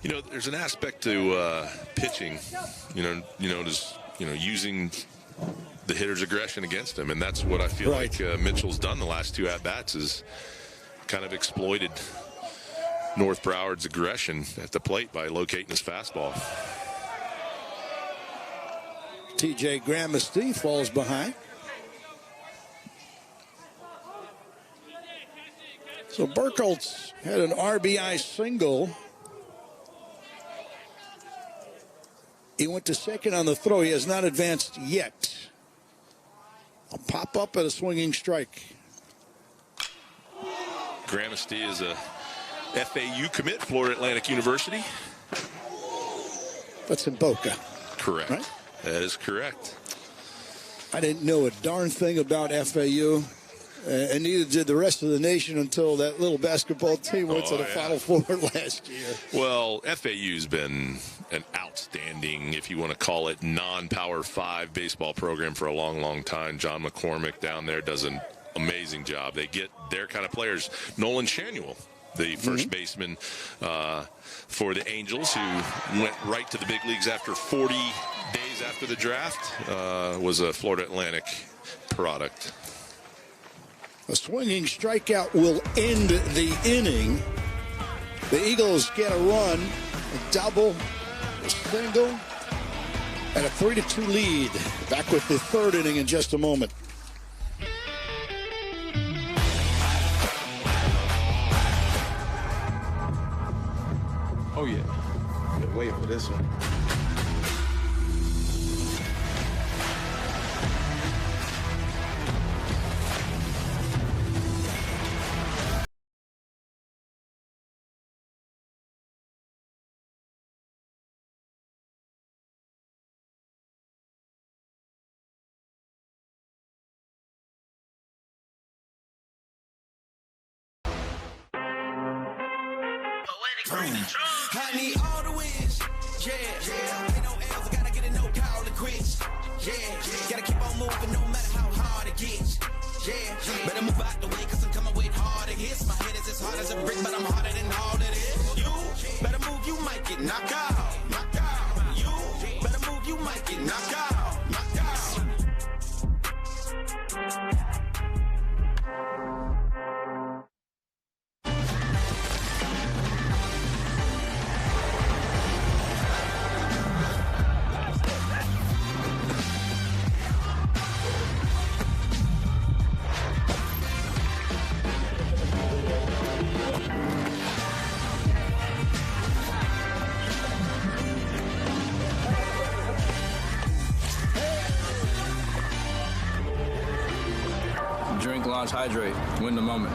You know, there's an aspect to pitching, using the hitter's aggression against him, and that's what I feel like Mitchell's done the last 2 at-bats, is kind of exploited North Broward's aggression at the plate by locating his fastball. TJ Gramesty falls behind. So Burkholz had an RBI single. He went to second on the throw. He has not advanced yet. A pop up at a swinging strike. Gramesty is a FAU commit, Florida Atlantic University. That's in Boca. Correct. Right? That is correct. I didn't know a darn thing about FAU. And neither did the rest of the nation until that little basketball team went to the Final Four last year. Well, FAU's been an outstanding, if you want to call it, non-Power 5 baseball program for a long, long time. John McCormick down there does an amazing job. They get their kind of players. Nolan Shanuel, the first baseman for the Angels, who went right to the big leagues after 40 days after the draft, was a Florida Atlantic product. A swinging strikeout will end the inning. The Eagles get a run, a double, a single, and a 3-2 lead. Back with the third inning in just a moment. Oh, yeah. Been waiting for this one. I need all the wins. Yeah. Ain't no L's, I gotta get a no call to quits. Yeah. Gotta keep on moving no matter how hard it gets. Yeah. Better move out the way, cause I'm coming with harder hits. My head is as hard as a brick, but I'm harder than all of this. You better move, you might get knocked out. You better move, you might get knocked out. Drink, launch, hydrate. Win the moment.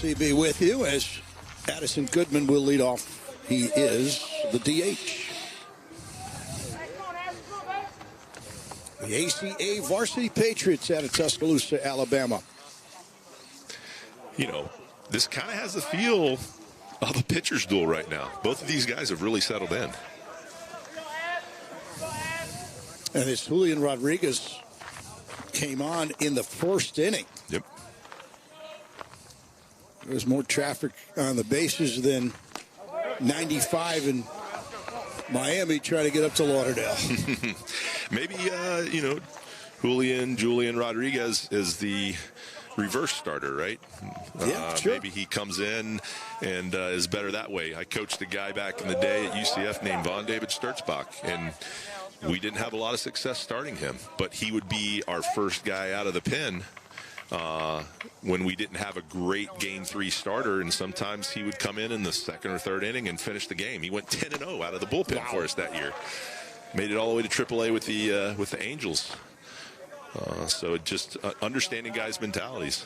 CB with you as Addison Goodman will lead off. He is the DH. The ACA Varsity Patriots out of Tuscaloosa, Alabama. You know, this kind of has the feel of a pitcher's duel right now. Both of these guys have really settled in. And this Julian Rodriguez came on in the first inning. Yep. There was more traffic on the bases than 95 in Miami trying to get up to Lauderdale. Maybe, you know, Julian Rodriguez is the reverse starter, right? Yeah, sure. Maybe he comes in and is better that way. I coached a guy back in the day at UCF named Von David Sturzbach, and we didn't have a lot of success starting him, but he would be our first guy out of the pen when we didn't have a great Game 3 starter, and sometimes he would come in the second or third inning and finish the game. He went 10-0 out of the bullpen for us that year. Made it all the way to AAA with the Angels. So just understanding guys' mentalities.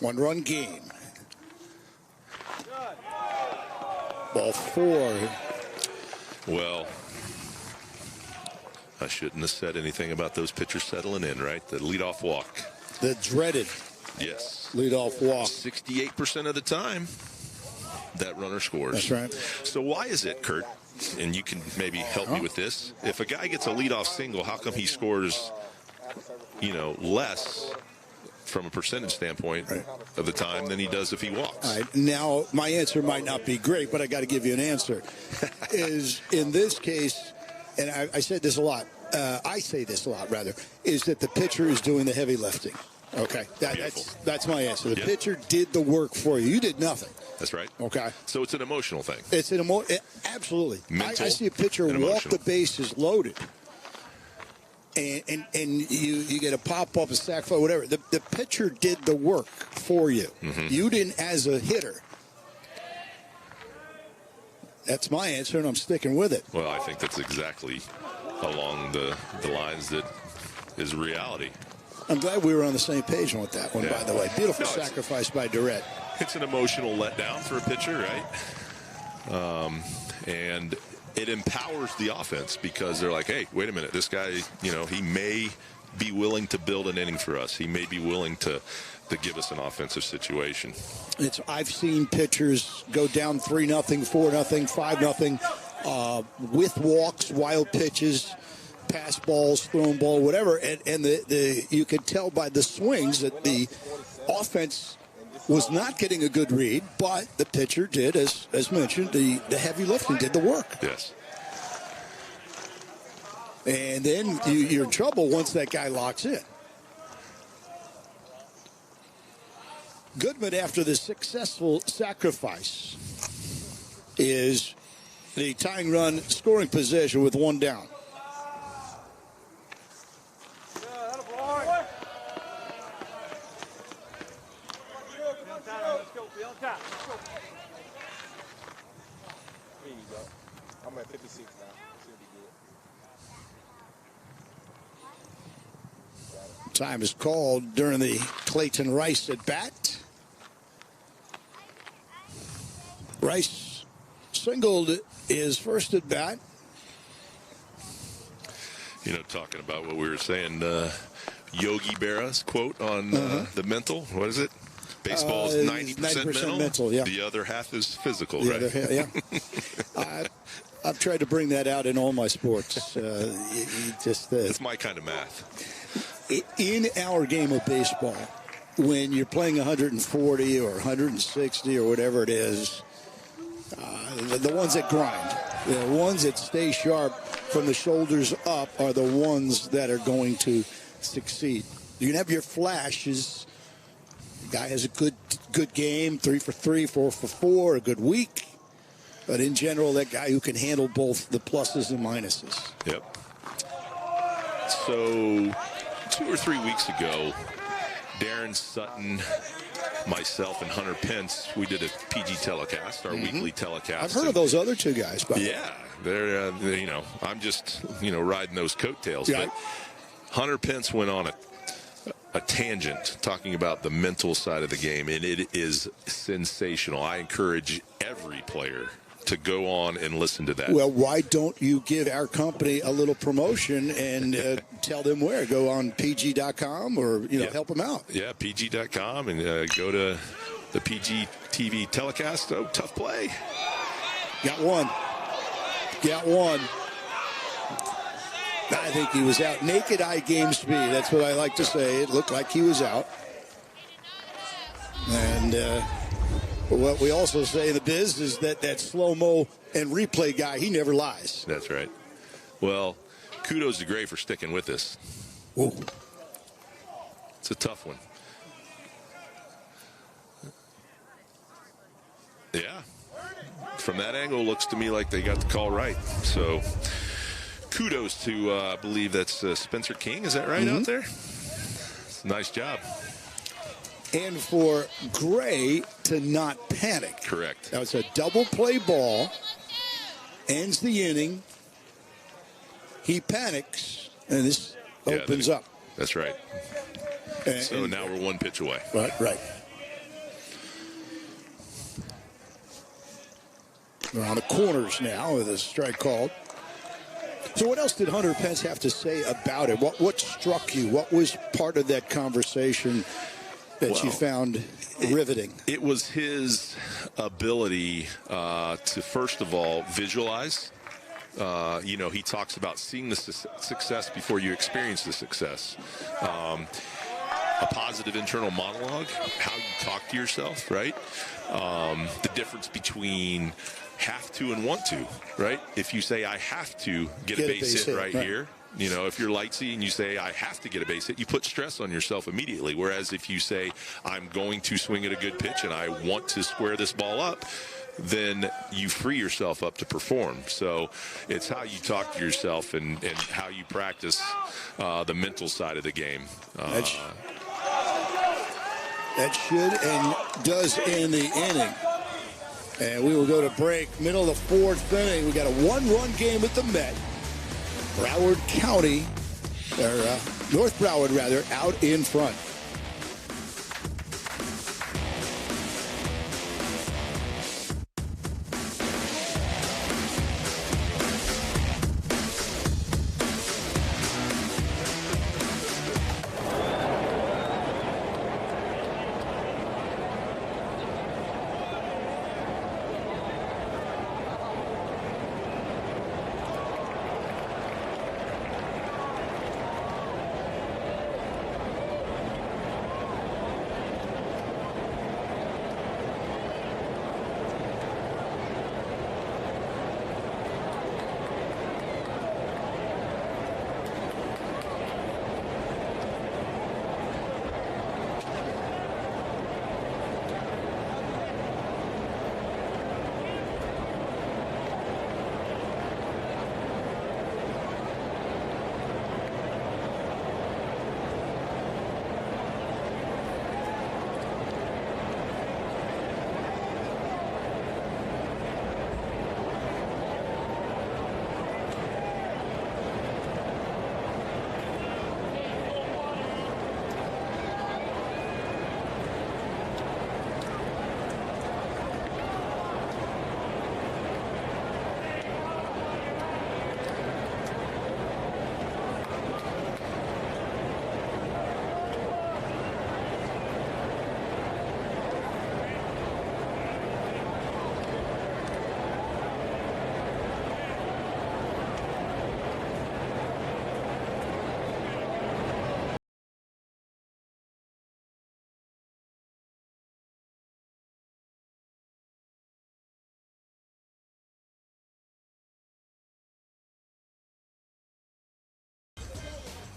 One-run game. Ball 4. Well, I shouldn't have said anything about those pitchers settling in, right? The leadoff walk. The dreaded leadoff walk. 68% of the time, that runner scores. That's right. So why is it, Kurt, and you can maybe help me with this, if a guy gets a leadoff single, how come he scores, you know, less from a percentage standpoint of the time than he does if he walks? All right. Now, my answer might not be great, but I got to give you an answer. Is in this case, and I said this a lot, I say this a lot, rather, is that the pitcher is doing the heavy lifting. Okay. That's my answer. The pitcher did the work for you. You did nothing. That's right. Okay. So it's an emotional thing. It's an absolutely. Mental I see a pitcher walk the bases loaded. And you get a pop-up, a sac fly, whatever. The pitcher did the work for you. Mm-hmm. You didn't as a hitter. That's my answer, and I'm sticking with it. Well, I think that's exactly along the lines that is reality. I'm glad we were on the same page with that one, by the way. Beautiful sacrifice by Durrett. It's an emotional letdown for a pitcher, right? And it empowers the offense because they're like, hey, wait a minute, this guy, you know, he may be willing to build an inning for us. He may be willing to give us an offensive situation. I've seen pitchers go down 3-0, 4-0, 5-0 with walks, wild pitches, pass balls, thrown ball, whatever. And you could tell by the swings that the offense was not getting a good read, but the pitcher did, as mentioned, the heavy lifting, did the work. Yes. And then you're in trouble once that guy locks in. Goodman, after the successful sacrifice, is the tying run scoring position with one down. I'm at 56 now. Time is called during the Clayton Rice at bat. Rice singled his first at bat. You know, talking about what we were saying, Yogi Berra's quote on the mental, what is it? Baseball is 90% mental. Yeah. The other half is physical, The right? other half, I've tried to bring that out in all my sports. It's my kind of math. In our game of baseball, when you're playing 140 or 160 or whatever it is, the ones that grind, the ones that stay sharp from the shoulders up are the ones that are going to succeed. You can have your flashes. The guy has a good game, 3 for 3, 4 for 4, a good week. But in general, that guy who can handle both the pluses and minuses. Yep. So 2 or 3 weeks ago, Darren Sutton, myself, and Hunter Pence, we did a PG telecast, our weekly telecast. I've heard of those other two guys. Yeah, they're you know, I'm just riding those coattails. Yeah. But Hunter Pence went on a tangent talking about the mental side of the game, and it is sensational. I encourage every player to go on and listen to that. Well, why don't you give our company a little promotion and tell them where? Go on PG.com or, help them out. Yeah, PG.com and go to the PG TV telecast. Oh, tough play. Got one. I think he was out. Naked eye game speed. That's what I like to say. It looked like he was out. And what we also say in the biz is that slow-mo and replay guy, he never lies. That's right. Well, kudos to Gray for sticking with this. Whoa. It's a tough one. Yeah. From that angle, looks to me like they got the call right. So kudos to, I believe that's Spencer King. Is that right out there? It's a nice job. And for Gray to not panic. Correct. Now it's a double play ball. Ends the inning. He panics, and this opens up. That's right. So now we're one pitch away. Right. We're on the corners now with a strike called. So what else did Hunter Pence have to say about it? What struck you? What was part of that conversation that you found riveting? It was his ability to, first of all, visualize. He talks about seeing the success before you experience the success. A positive internal monologue, how you talk to yourself, right? The difference between have to and want to, right? If you say, I have to get a base hit right here, if you're lightsy and you say, I have to get a base hit, you put stress on yourself immediately. Whereas if you say, I'm going to swing at a good pitch and I want to square this ball up, then you free yourself up to perform. So it's how you talk to yourself and how you practice the mental side of the game. That should and does end the inning. And we will go to break. Middle of the fourth inning. We got a one-run game at the Met. Broward County, or North Broward rather, out in front.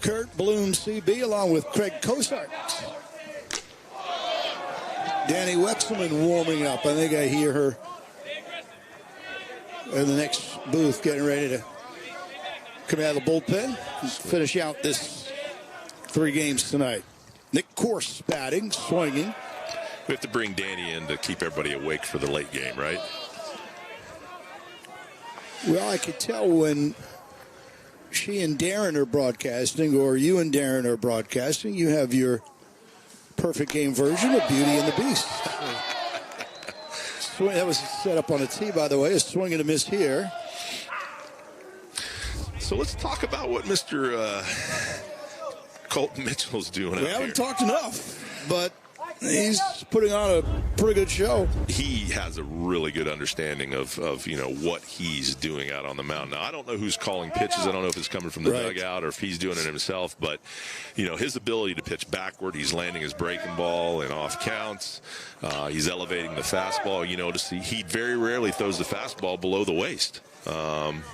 Kurt Bloom, CB, along with Craig Cosart. Danny Wexelman warming up. I think I hear her in the next booth getting ready to come out of the bullpen and finish out this 3 games tonight. Nick Corse batting, swinging. We have to bring Danny in to keep everybody awake for the late game, right? Well, I could tell when she and Darren are broadcasting, or you and Darren are broadcasting, you have your perfect game version of Beauty and the Beast. That was set up on a tee, by the way. A swing and a miss here. So let's talk about what Mr. Colton Mitchell's doing. We haven't talked enough, but he's putting on a pretty good show. He has a really good understanding of what he's doing out on the mound. Now, I don't know who's calling pitches. I don't know if it's coming from the dugout or if he's doing it himself. But, his ability to pitch backward, he's landing his breaking ball and off counts. He's elevating the fastball. He very rarely throws the fastball below the waist.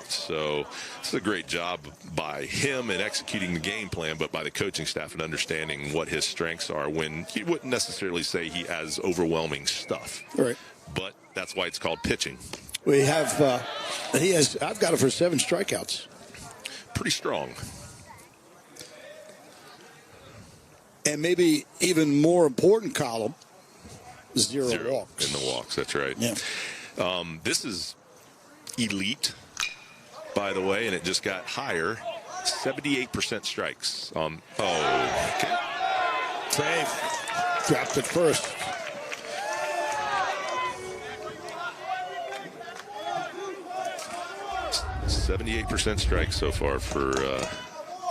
So it's a great job by him in executing the game plan, but by the coaching staff and understanding what his strengths are when he wouldn't necessarily say he has overwhelming stuff. Right. But that's why it's called pitching. We have, I've got it for 7 strikeouts. Pretty strong. And maybe even more important column, 0 walks. In the walks, that's right. Yeah. This is elite, by the way, and it just got higher. 78% strikes. Okay. Save. Dropped it first. .78% strikes so far for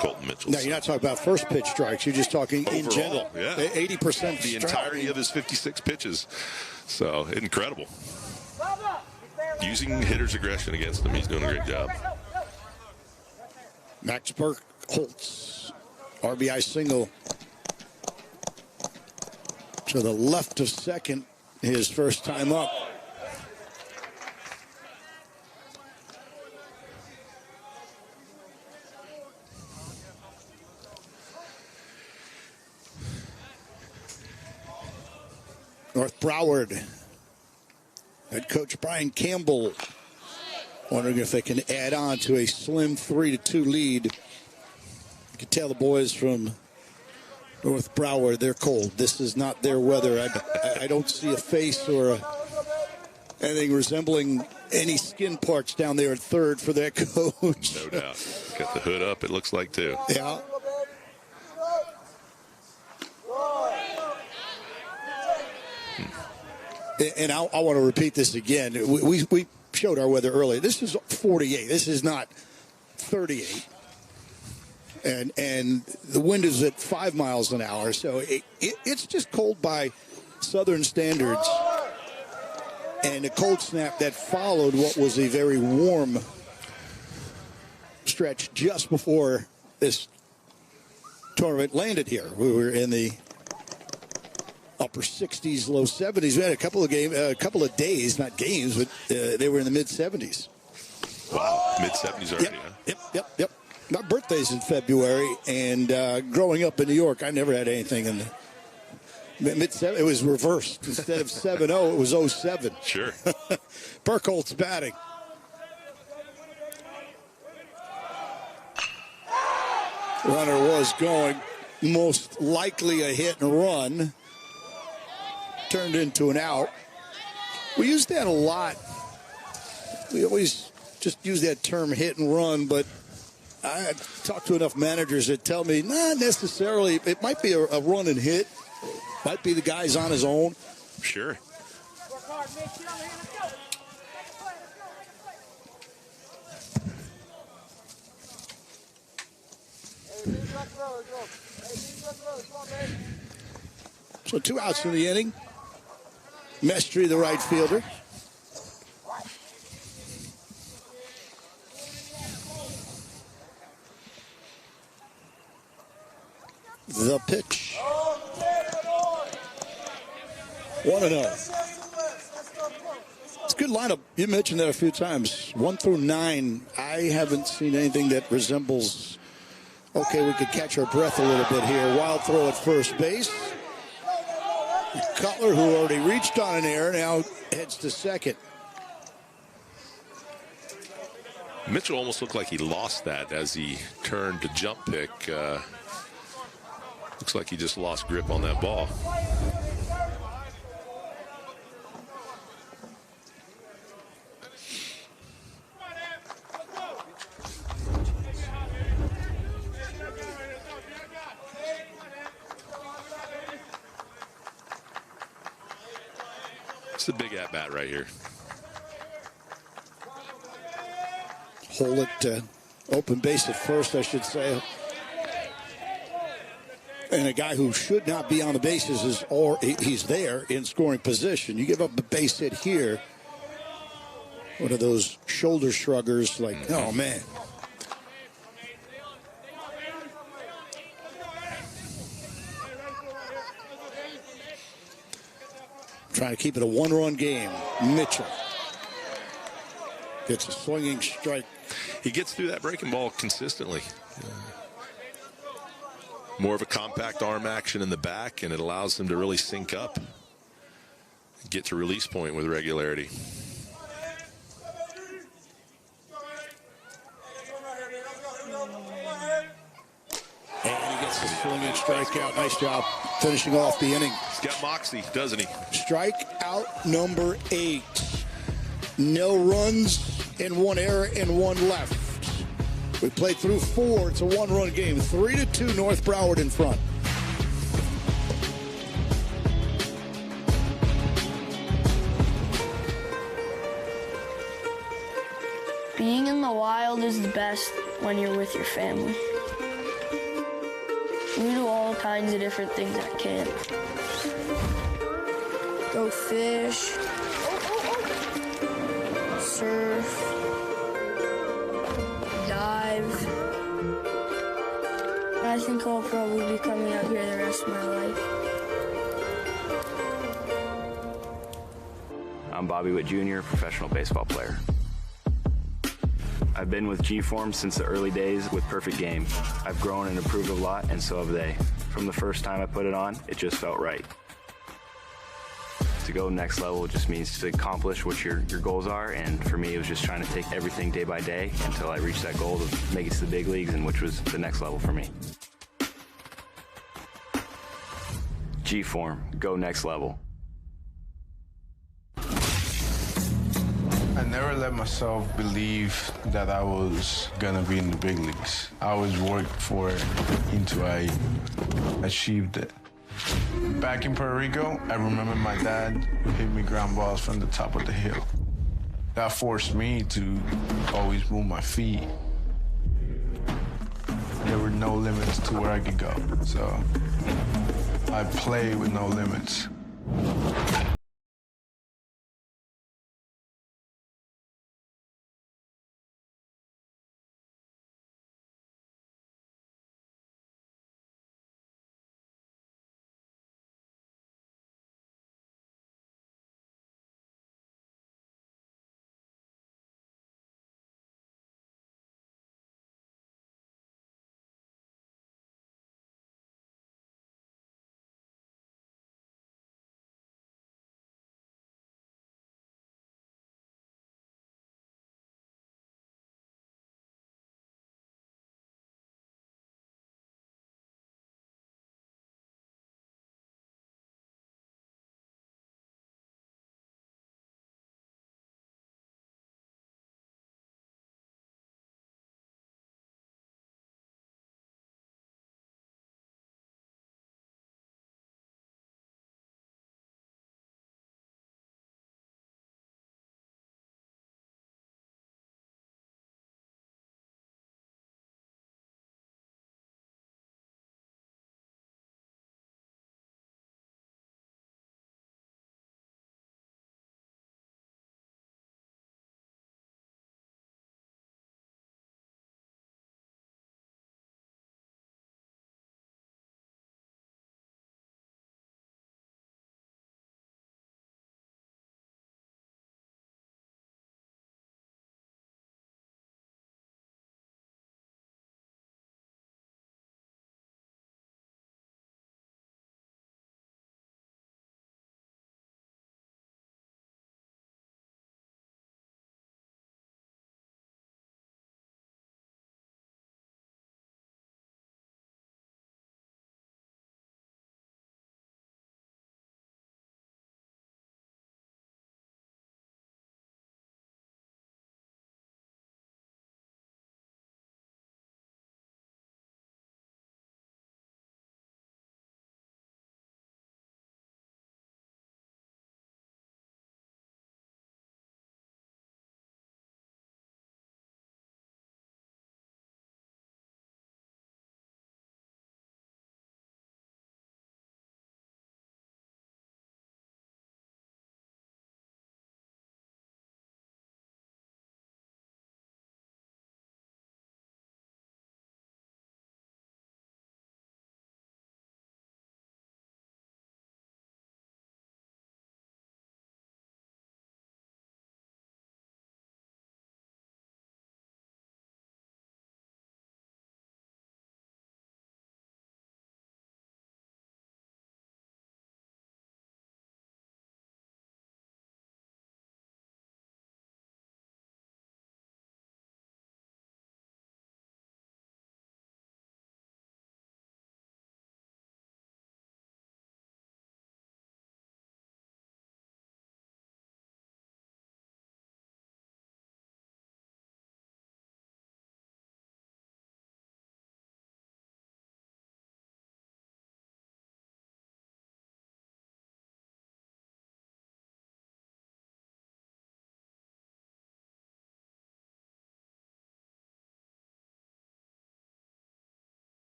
Colton Mitchell. No, you're not talking about first pitch strikes. You're just talking overall, in general. Yeah. 80% the entirety of his 56 pitches. So, incredible. Using hitter's aggression against him, he's doing a great job. Max Holtz, RBI single to the left of second, his first time up. North Broward. Head coach Brian Campbell wondering if they can add on to a slim 3-2 lead. You can tell the boys from North Broward, they're cold. This is not their weather. I don't see a face or anything resembling any skin parts down there at third for that coach. No doubt. Got the hood up, it looks like, too. Yeah. And I want to repeat this again. We showed our weather earlier. This is 48. This is not 38. And the wind is at 5 miles an hour. So it's just cold by Southern standards. And a cold snap that followed what was a very warm stretch just before this tournament landed here. We were in the upper 60s, low 70s. We had a couple of days, not games, but they were in the mid 70s. Wow, mid 70s already, huh? Yep. My birthday's in February, and growing up in New York, I never had anything in the mid 70s. It was reversed. Instead of 7-0, it was 07. Sure. Burkholt's batting. Runner was going, most likely a hit and run. Turned into an out. We use that a lot. We always just use that term hit and run, but I talk to enough managers that tell me not necessarily. It might be a run and hit. Might be the guy's on his own. Sure. So 2 outs in the inning. Mestry, the right fielder. The pitch. 1-0. It's a good lineup. You mentioned that a few times. 1 through 9. I haven't seen anything that resembles, okay, we could catch our breath a little bit here. Wild throw at first base. Cutler, who already reached on an error, now heads to second. Mitchell almost looked like he lost that as he turned to jump pick. Looks like he just lost grip on that ball. It's a big at-bat right here. Hold it open base at first, I should say. And a guy who should not be on the bases he's there in scoring position. You give up a base hit here. One of those shoulder shruggers like, oh, man. Trying to keep it a one-run game. Mitchell gets a swinging strike. He gets through that breaking ball consistently. More of a compact arm action in the back, and it allows him to really sync up, get to release point with regularity. And he gets the swinging strikeout. Nice job finishing off the inning. He's got moxie, doesn't he? Strikeout number 8. No runs and 1 error and 1 left. We played through 4. It's a one-run game. 3-2 North Broward in front. Being in the wild is the best when you're with your family. We do all kinds of different things at camp. Go fish, surf, dive. I think I'll probably be coming out here the rest of my life. I'm Bobby Witt Jr., professional baseball player. I've been with G-Form since the early days with Perfect Game. I've grown and improved a lot, and so have they. From the first time I put it on, it just felt right. To go next level just means to accomplish what your goals are, and for me it was just trying to take everything day by day until I reached that goal of make it to the big leagues, and which was the next level for me. G-Form, go next level. I never let myself believe that I was gonna be in the big leagues. I always worked for it until I achieved it. Back in Puerto Rico, I remember my dad hit me ground balls from the top of the hill. That forced me to always move my feet. There were no limits to where I could go, so I played with no limits.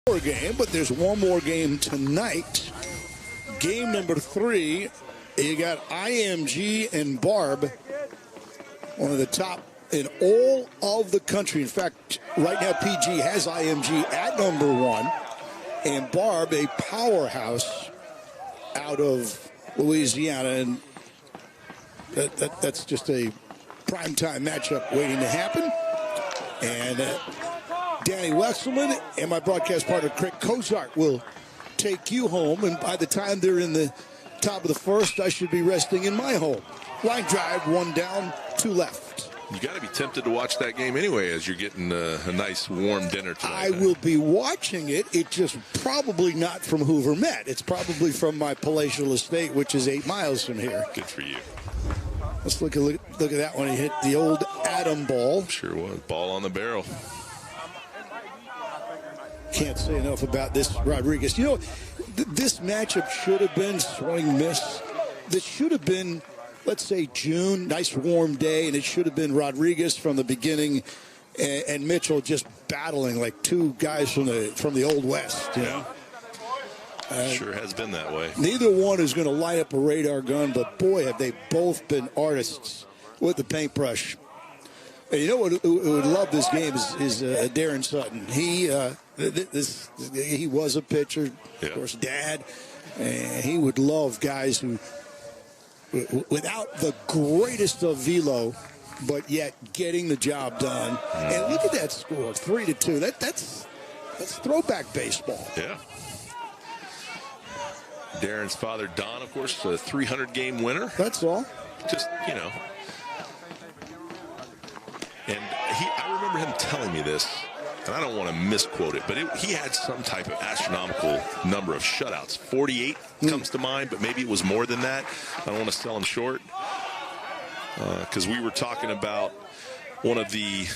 Game, but there's one more game tonight. Game number 3. You got IMG and Barb, one of the top in all of the country. In fact, right now PG has IMG at number 1, and Barb, a powerhouse out of Louisiana, and that's just a primetime matchup waiting to happen. And Danny Wesselman and my broadcast partner Craig Kozart will take you home, and by the time they're in the top of the first, I should be resting in my home. Line drive, 1 down, 2 left. You got to be tempted to watch that game anyway, as you're getting a nice warm dinner tonight. I will be watching it. It's just probably not from Hoover Met. It's probably from my palatial estate, which is 8 miles from here. Good for you. Let's look at that one. He hit the old Adam ball. Sure was. Ball on the barrel. Can't say enough about this Rodriguez. You know, this matchup should have been swing miss. This should have been, let's say, June, nice warm day, and it should have been Rodriguez from the beginning and Mitchell just battling like two guys from the Old West. You know? Sure has been that way. Neither one is going to light up a radar gun, but boy, have they both been artists with the paintbrush. And you know what? Who would love this game is Darren Sutton. He was a pitcher, of course, dad, and he would love guys who, without the greatest of velo, but yet getting the job done. And look at that score, 3-2. That's throwback baseball. Yeah. Darren's father, Don, of course, a 300-game winner. That's all. Just, you know. And I remember him telling me this, and I don't want to misquote it, but he had some type of astronomical number of shutouts. 48 comes to mind, but maybe it was more than that. I don't want to sell him short. Because we were talking about one of the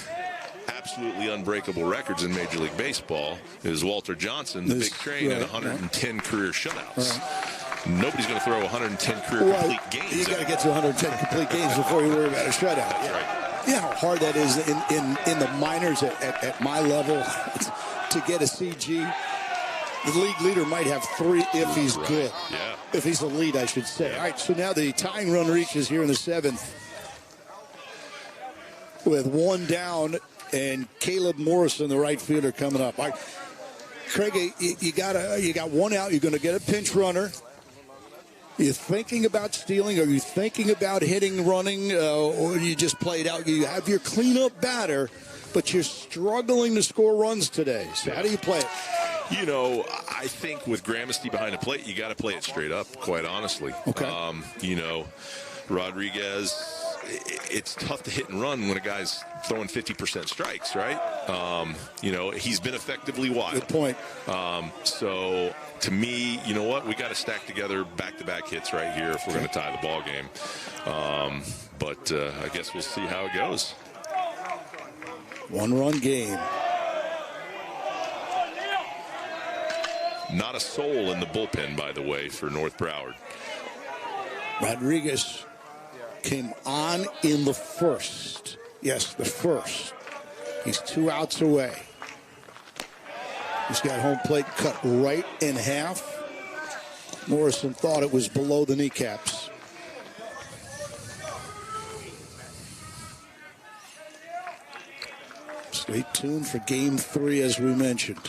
absolutely unbreakable records in Major League Baseball is Walter Johnson, the big train, and 110 career shutouts. Nobody's going to throw 110 career complete games. You got to get to 110 complete games before you worry about a shutout. That's right. You know how hard that is in the minors at my level to get a CG. The league leader might have 3 if he's good. Yeah. If he's a lead, I should say. All right, so now the tying run reaches here in the 7th with 1 down, and Caleb Morrison, the right fielder, coming up. All right, Craig, you got 1 out. You're going to get a pinch runner. Are you thinking about stealing? Are you thinking about hitting, running, or you just play it out? You have your cleanup batter, but you're struggling to score runs today. So how do you play it? You know, I think with Gramsci behind the plate, you got to play it straight up, quite honestly. Okay. You know, Rodriguez, it's tough to hit and run when a guy's throwing 50% strikes, right? You know, he's been effectively wild. Good point. So, to me, you know what? We got to stack together back-to-back hits right here if we're going to tie the ball game. But I guess we'll see how it goes. 1-run game. Not a soul in the bullpen, by the way, for North Broward. Rodriguez came on in the first. Yes, the first. He's 2 outs away. He's got home plate cut right in half. Morrison thought it was below the kneecaps. Stay tuned for game 3, as we mentioned.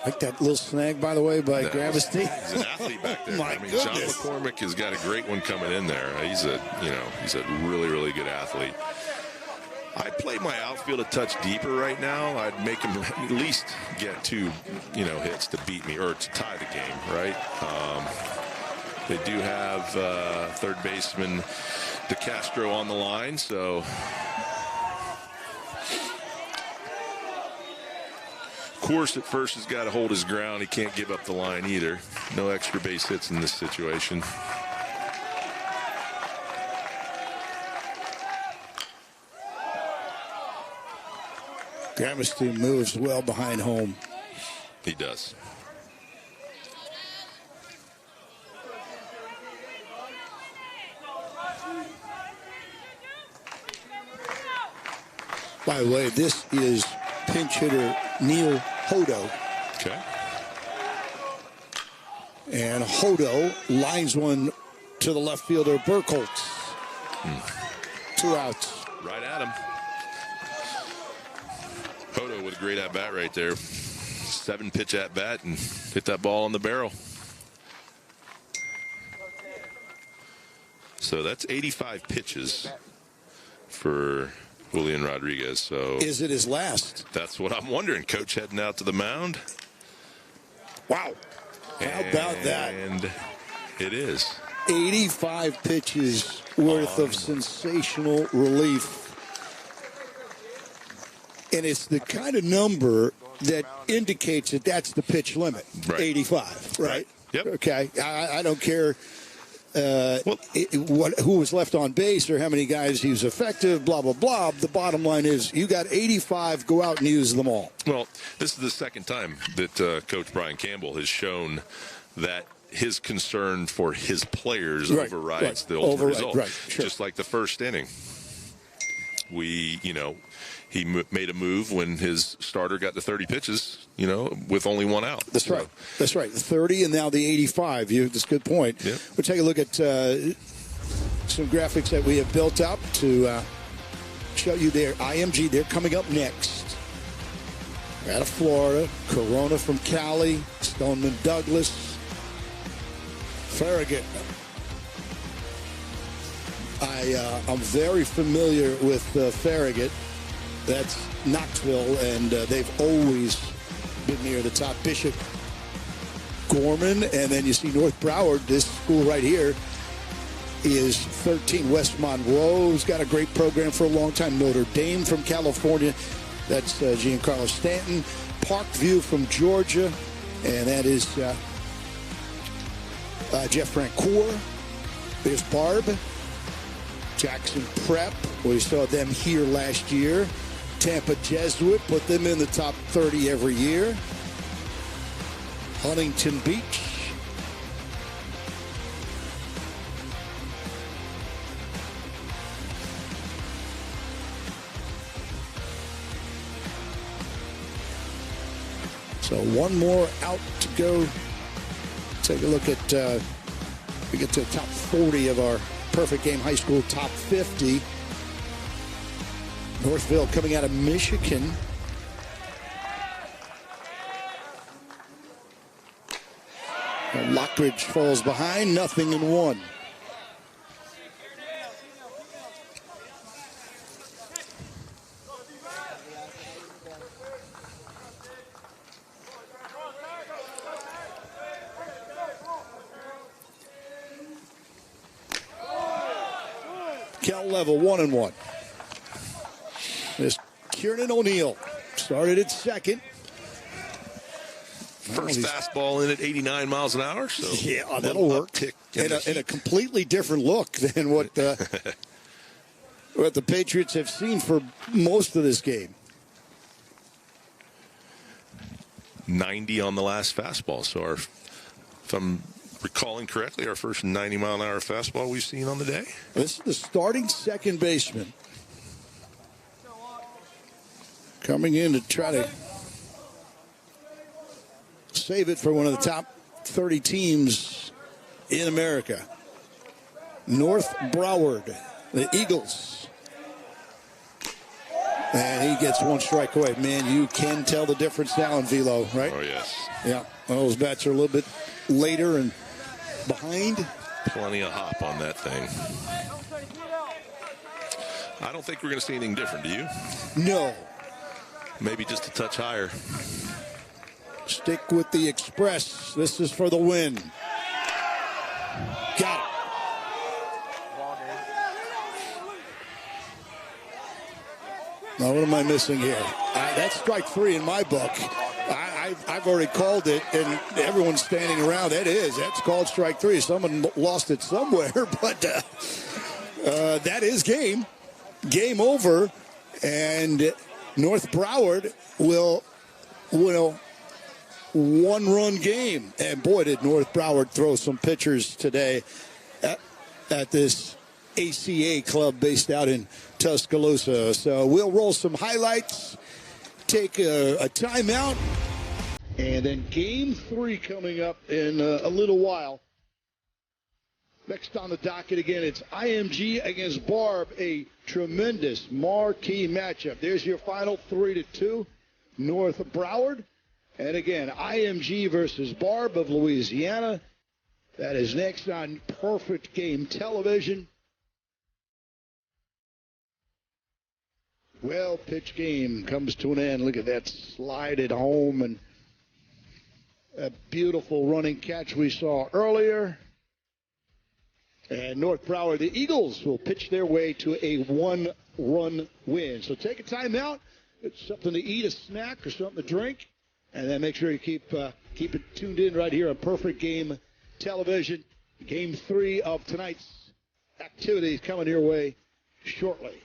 Like that little snag, by the way, by Gravesty. He's an athlete back there. My goodness. John McCormick has got a great one coming in there. He's a really, really good athlete. I'd play my outfield a touch deeper right now. I'd make him at least get 2, hits to beat me or to tie the game, right? They do have third baseman DeCastro on the line, so. Of course, at first, he's got to hold his ground. He can't give up the line either. No extra base hits in this situation. Gravesty moves well behind home. He does. By the way, this is pinch hitter Neil Hodo. Okay. And Hodo lines one to the left fielder, Burkholz. 2 outs. Right at him. Hodo with a great at-bat right there. 7-pitch at-bat and hit that ball on the barrel. So that's 85 pitches for Julian Rodriguez. So is it his last? That's what I'm wondering. Coach heading out to the mound. Wow. How about that? And it is. 85 pitches worth of sensational relief. And it's the kind of number that indicates that that's the pitch limit. Right. 85, right? Yep. Okay. I don't care who was left on base or how many guys he was effective, blah, blah, blah. The bottom line is you got 85, go out and use them all. Well, this is the second time that Coach Brian Campbell has shown that his concern for his players overrides the ultimate result. Right, sure. Just like the first inning. He made a move when his starter got to 30 pitches, with only 1 out. That's right. That's right. The 30 and now the 85. That's a good point. Yep. We'll take a look at some graphics that we have built up to show you their IMG. They're coming up next. Out of Florida, Corona from Cali, Stoneman Douglas, Farragut. I'm very familiar with Farragut. That's Knoxville, and they've always been near the top. Bishop Gorman, and then you see North Broward. This school right here is 13. West Monroe's got a great program for a long time. Notre Dame from California. That's Giancarlo Stanton. Parkview from Georgia, and that is Jeff Francoeur. There's Barb. Jackson Prep. We saw them here last year. Tampa Jesuit, put them in the top 30 every year. Huntington Beach. So one more out to go. Take a look at, we get to the top 40 of our Perfect Game High School top 50. Northville coming out of Michigan. Lockridge falls behind, 0-1. Count level 1-1. This Kieran O'Neill started at second. First fastball in at 89 miles an hour. So yeah, that'll work. And a completely different look than what what the Patriots have seen for most of this game. 90 on the last fastball. So if I'm recalling correctly, our first 90-mile-an-hour fastball we've seen on the day. This is the starting second baseman. Coming in to try to save it for one of the top 30 teams in America. North Broward, the Eagles. And he gets one strike away. Man, you can tell the difference now in velo, right? Oh, yes. Yeah, those bats are a little bit later and behind. Plenty of hop on that thing. I don't think we're going to see anything different, do you? No. Maybe just a touch higher. Stick with the Express. This is for the win. Got it. Now, what am I missing here? That's strike 3 in my book. I've already called it, and everyone's standing around. That's called strike 3. Someone lost it somewhere, but that is game. Game over, and North Broward will one-run game. And boy, did North Broward throw some pitchers today at this ACA club based out in Tuscaloosa. So we'll roll some highlights take a timeout. And then game 3 coming up in a little while. Next on the docket again, it's IMG against Barb, a tremendous marquee matchup. There's your final 3-2, north of Broward. And again, IMG versus Barb of Louisiana. That is next on Perfect Game Television. Well, pitch game comes to an end. Look at that slide at home and a beautiful running catch we saw earlier. And North Broward, the Eagles will pitch their way to a 1-run win. So take a timeout, get something to eat, a snack or something to drink, and then make sure you keep it tuned in right here on Perfect Game Television. Game 3 of tonight's activities coming your way shortly.